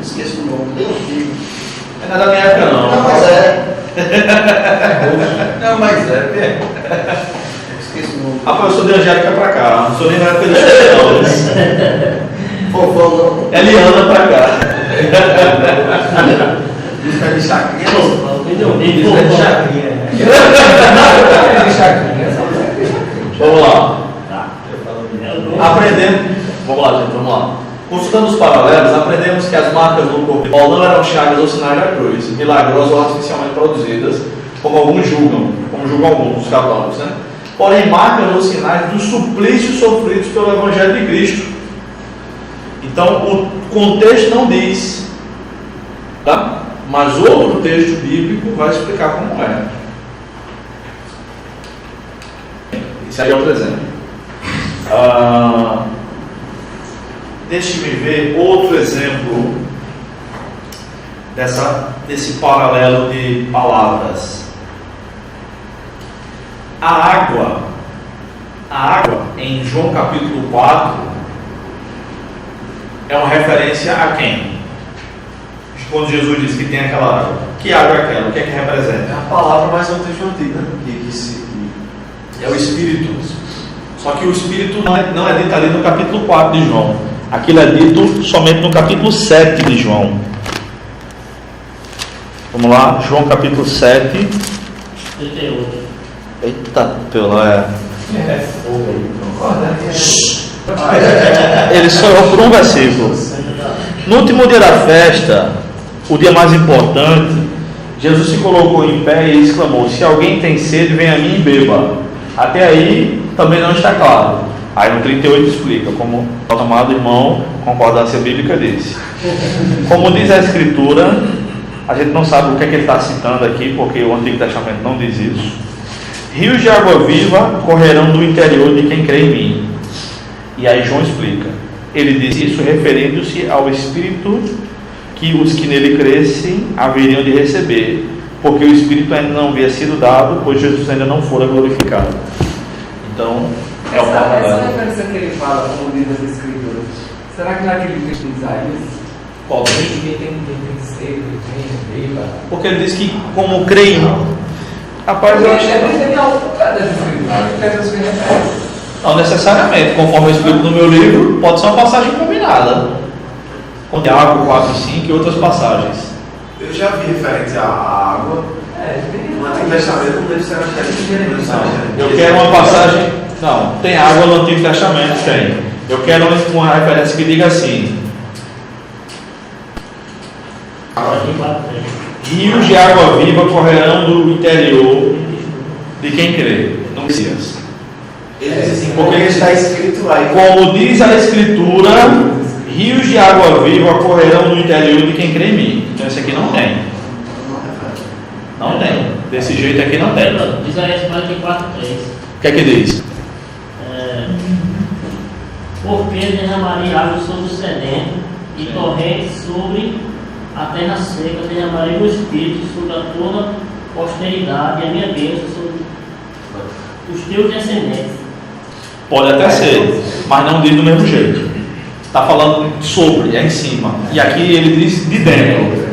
Esqueço o nome, bem antigo. Não é da minha época, não. Não, mas é. Não, mas é. Esqueci o nome. Rapaz, eu sou de Angélica pra cá, não sou nem na época de Chico, não. Fofão não. É Liana pra cá. Isso é de chacrinha. Isso é de chacrinha. Vamos lá. Tá. Aprendendo. Vamos lá, gente, vamos lá. Consultando os paralelos, aprendemos que as marcas do corpo de Paulo não eram chagas ou sinais da cruz, milagrosas ou artificialmente produzidas, como alguns julgam, como julgam alguns dos católicos, né? Porém, marcas ou sinais dos suplícios sofridos pelo Evangelho de Cristo. Então, o contexto não diz, tá? Mas outro texto bíblico vai explicar como é. Esse aí é outro exemplo. Deixe-me ver outro exemplo desse paralelo de palavras. A água em João capítulo 4 é uma referência a quem? Quando Jesus diz que tem aquela água, que água é aquela? O que é que É representa? a palavra, mas é um texto antigo, né? É o Espírito. Só que o Espírito não é dito ali no capítulo 4 de João. Aquilo é dito somente no capítulo 7 de João. Vamos lá, João capítulo 7. 38. Eita, pela É. Ele só errou por um versículo. No último dia da festa, o dia mais importante, Jesus se colocou em pé e exclamou: se alguém tem sede, venha a mim e beba. Até aí também não está claro. Aí no 38 explica, como o amado irmão, concordância bíblica disse. Como diz a Escritura, a gente não sabe o que é que ele está citando aqui, porque o Antigo Testamento não diz isso. Rios de água viva correrão do interior de quem crê em mim. E aí João explica. Ele diz isso referindo-se ao Espírito que os que nele crescem haveriam de receber, porque o Espírito ainda não havia sido dado, pois Jesus ainda não fora glorificado. Então, é o Essa paralelo. referência que ele fala, como diz as Escrituras, será que naquele texto de Isaías? Qual texto? Quem tem sede, quem beba. Porque ele diz que, como creem. Rapaz, eu acho que Tem algum lugar das Escrituras que Jesus se refere. não necessariamente, conforme eu explico no meu livro, pode ser uma passagem combinada. Com Tiago 4 e 5 e outras passagens. Eu já vi referência à água. No Antigo Testamento não deve ser referência. Eu quero uma passagem. Não, tem água no Antigo Testamento, tem. Eu quero uma referência que diga assim: rios de água viva correrão do interior de quem crê. Não Messias. Porque está escrito aí. Como diz a Escritura, rios de água viva correrão no interior de quem crê em mim. Então esse aqui não tem. Não tem. Desse jeito aqui não tem. Isaías 44:3. O que é que diz? Porque derramarei água sobre o sedento e torrentes sobre a terra seca, derramarei o Espírito sobre a toda posteridade e a minha bênção sobre os teus descendentes. Pode até ser, mas não diz do mesmo jeito. Está falando sobre, é em cima. E aqui ele diz de dentro.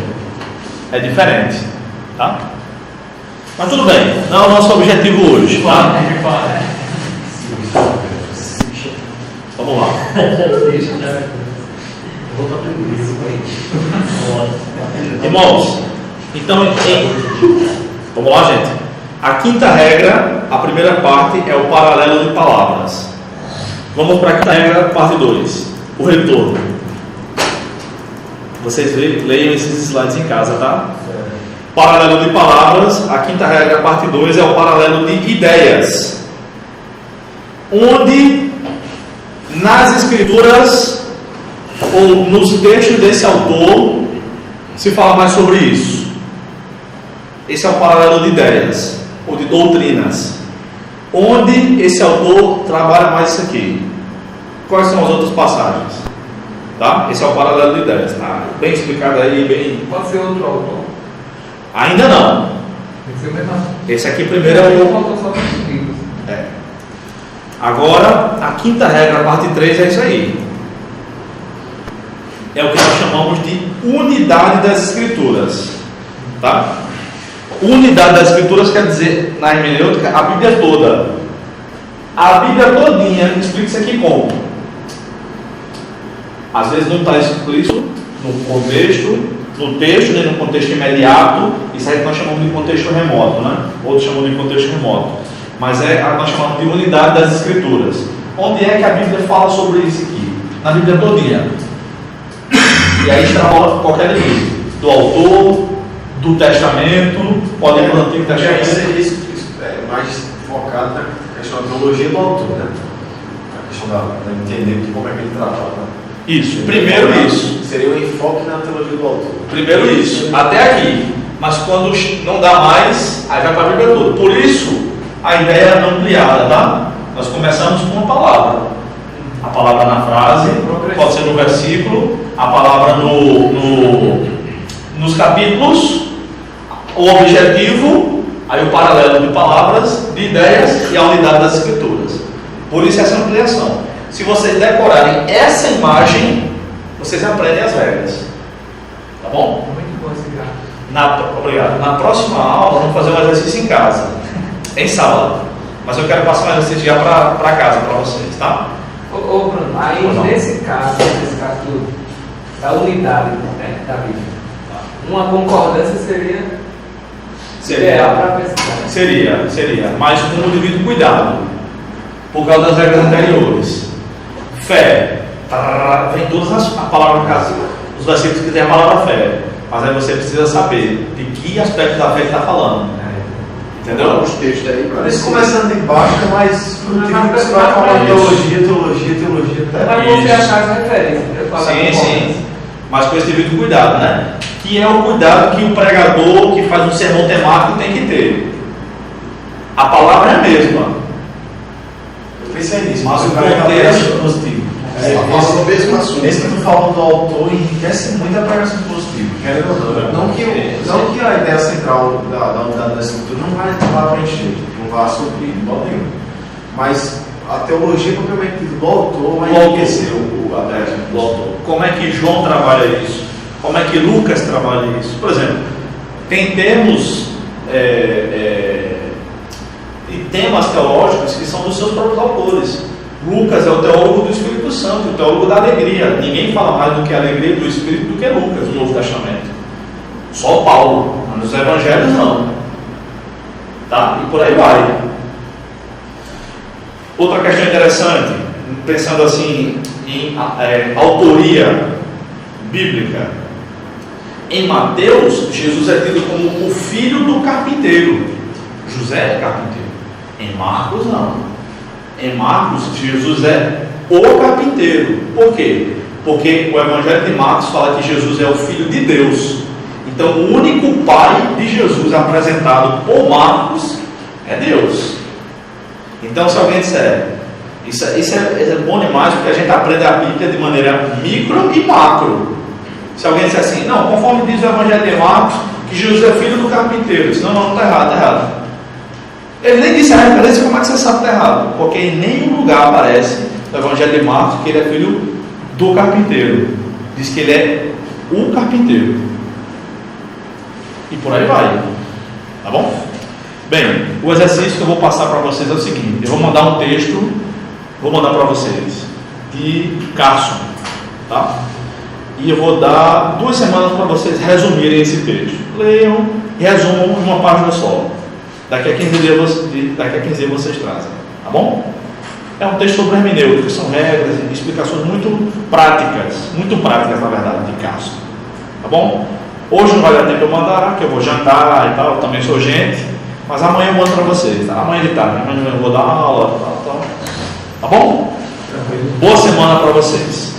É diferente. Tá? Mas tudo bem, não é o nosso objetivo hoje. Tá? Vamos lá. Irmãos, então, vamos lá, gente. A quinta regra, a primeira parte é o paralelo de palavras. Vamos para a quinta regra, parte 2. O retorno. Vocês leiam esses slides em casa, tá? Paralelo de palavras, a quinta regra, parte 2 é o paralelo de ideias. Onde nas escrituras ou nos textos desse autor se fala mais sobre isso. Esse é o paralelo de ideias ou de doutrinas, onde esse autor trabalha mais isso aqui. Quais são as outras passagens? Tá? Esse é o paralelo de ideias, tá? Bem explicado aí, bem. Pode ser outro autor. Ainda não. Tem que ser o mesmo autor. Esse aqui primeiro é o. autor só para os livros. É. Agora, a quinta regra, a parte 3 é isso aí. É o que nós chamamos de unidade das escrituras. Tá? Unidade das Escrituras quer dizer, na hermenêutica, a Bíblia toda. A Bíblia todinha explica isso aqui como? Às vezes não está escrito isso no contexto, no texto, nem no contexto imediato. Isso aí que nós chamamos de contexto remoto, né? Outros chamam de contexto remoto. Mas nós chamamos de unidade das Escrituras. Onde é que a Bíblia fala sobre isso aqui? Na Bíblia todinha. E aí extrapola qualquer livro. Do autor, do testamento, pode ir para o Antigo Testamento. Isso é mais focado na questão da teologia do autor, né? A questão de entender como é que ele trabalha. Né? Isso, primeiro isso. Seria o enfoque na teologia do autor. Primeiro isso, até aqui. Mas quando não dá mais, aí vai para a Bíblia toda. Por isso, a ideia é ampliada, tá? Nós começamos com uma palavra. A palavra na frase, pode ser no versículo, a palavra nos capítulos, o objetivo, aí o paralelo de palavras, de ideias e a unidade das Escrituras. Por isso essa ampliação. Se vocês decorarem essa imagem, vocês aprendem as regras. Tá bom? Muito bom esse gráfico. Obrigado. Na próxima aula, vamos fazer um exercício em casa, em sala. Mas eu quero passar um exercício já para casa, para vocês, tá? Ô Bruno, aí nesse caso da unidade, né, da Bíblia, uma concordância seria ideal para pesquisar. Seria, mas com o devido cuidado, por causa das regras anteriores. Fé, vem todas as palavras, no caso, os versículos que tem a palavra fé, mas aí você precisa saber de que aspecto da fé está falando. Entendeu? Os textos aí. Isso começando de baixo, mas você vai falar de teologia. Mas você achar as referências. Sim. Mas com esse devido cuidado, né? Que é o cuidado que o pregador que faz um sermão temático tem que ter. A palavra é a mesma. Eu pensei nisso, mas o contexto positivo. Fala o mesmo assunto. Esse que tu falou do autor enriquece muito a pregação positiva. Não que a ideia central da unidade da Escritura não vai para encher, não vai suprir, não nenhum. Mas a teologia propriamente do autor vai enriquecer a ideia do autor. Como é que João trabalha isso? Como é que Lucas trabalha isso? Por exemplo, tem termos e temas teológicos que são dos seus próprios autores. Lucas é o teólogo do Espírito Santo, o teólogo da alegria. Ninguém fala mais do que a alegria do Espírito do que Lucas no Novo Testamento. Só Paulo, mas nos Evangelhos não. Tá? E por aí vai. Outra questão interessante, pensando assim em autoria bíblica. Em Mateus, Jesus é tido como o filho do carpinteiro. José é carpinteiro. Em Marcos, não. Em Marcos, Jesus é o carpinteiro. Por quê? Porque o Evangelho de Marcos fala que Jesus é o Filho de Deus. Então, o único pai de Jesus apresentado por Marcos é Deus. Então, se alguém disser, isso é bom demais, porque a gente aprende a Bíblia de maneira micro e macro. Se alguém disser assim, não, conforme diz o Evangelho de Marcos, que Jesus é filho do carpinteiro, diz, não está errado, está errado. Ele nem disse a referência, como é que você sabe que está errado? Porque em nenhum lugar aparece no Evangelho de Marcos que ele é filho do carpinteiro. Diz que ele é o carpinteiro. E por aí vai. Tá bom? Bem, o exercício que eu vou passar para vocês é o seguinte: eu vou mandar um texto, vou mandar para vocês, de Carson, tá? E eu vou dar 2 semanas para vocês resumirem esse texto. Leiam e resumam em uma página só. Daqui a 15 dias vocês trazem, tá bom? É um texto sobre hermenêutica, são regras e explicações muito práticas na verdade, de Carson, tá bom? Hoje não vai dar tempo eu mandar, que eu vou jantar e tal, eu também sou gente, mas amanhã eu mando para vocês, tá? Amanhã de tarde, amanhã eu vou dar aula, tá bom? Boa semana para vocês.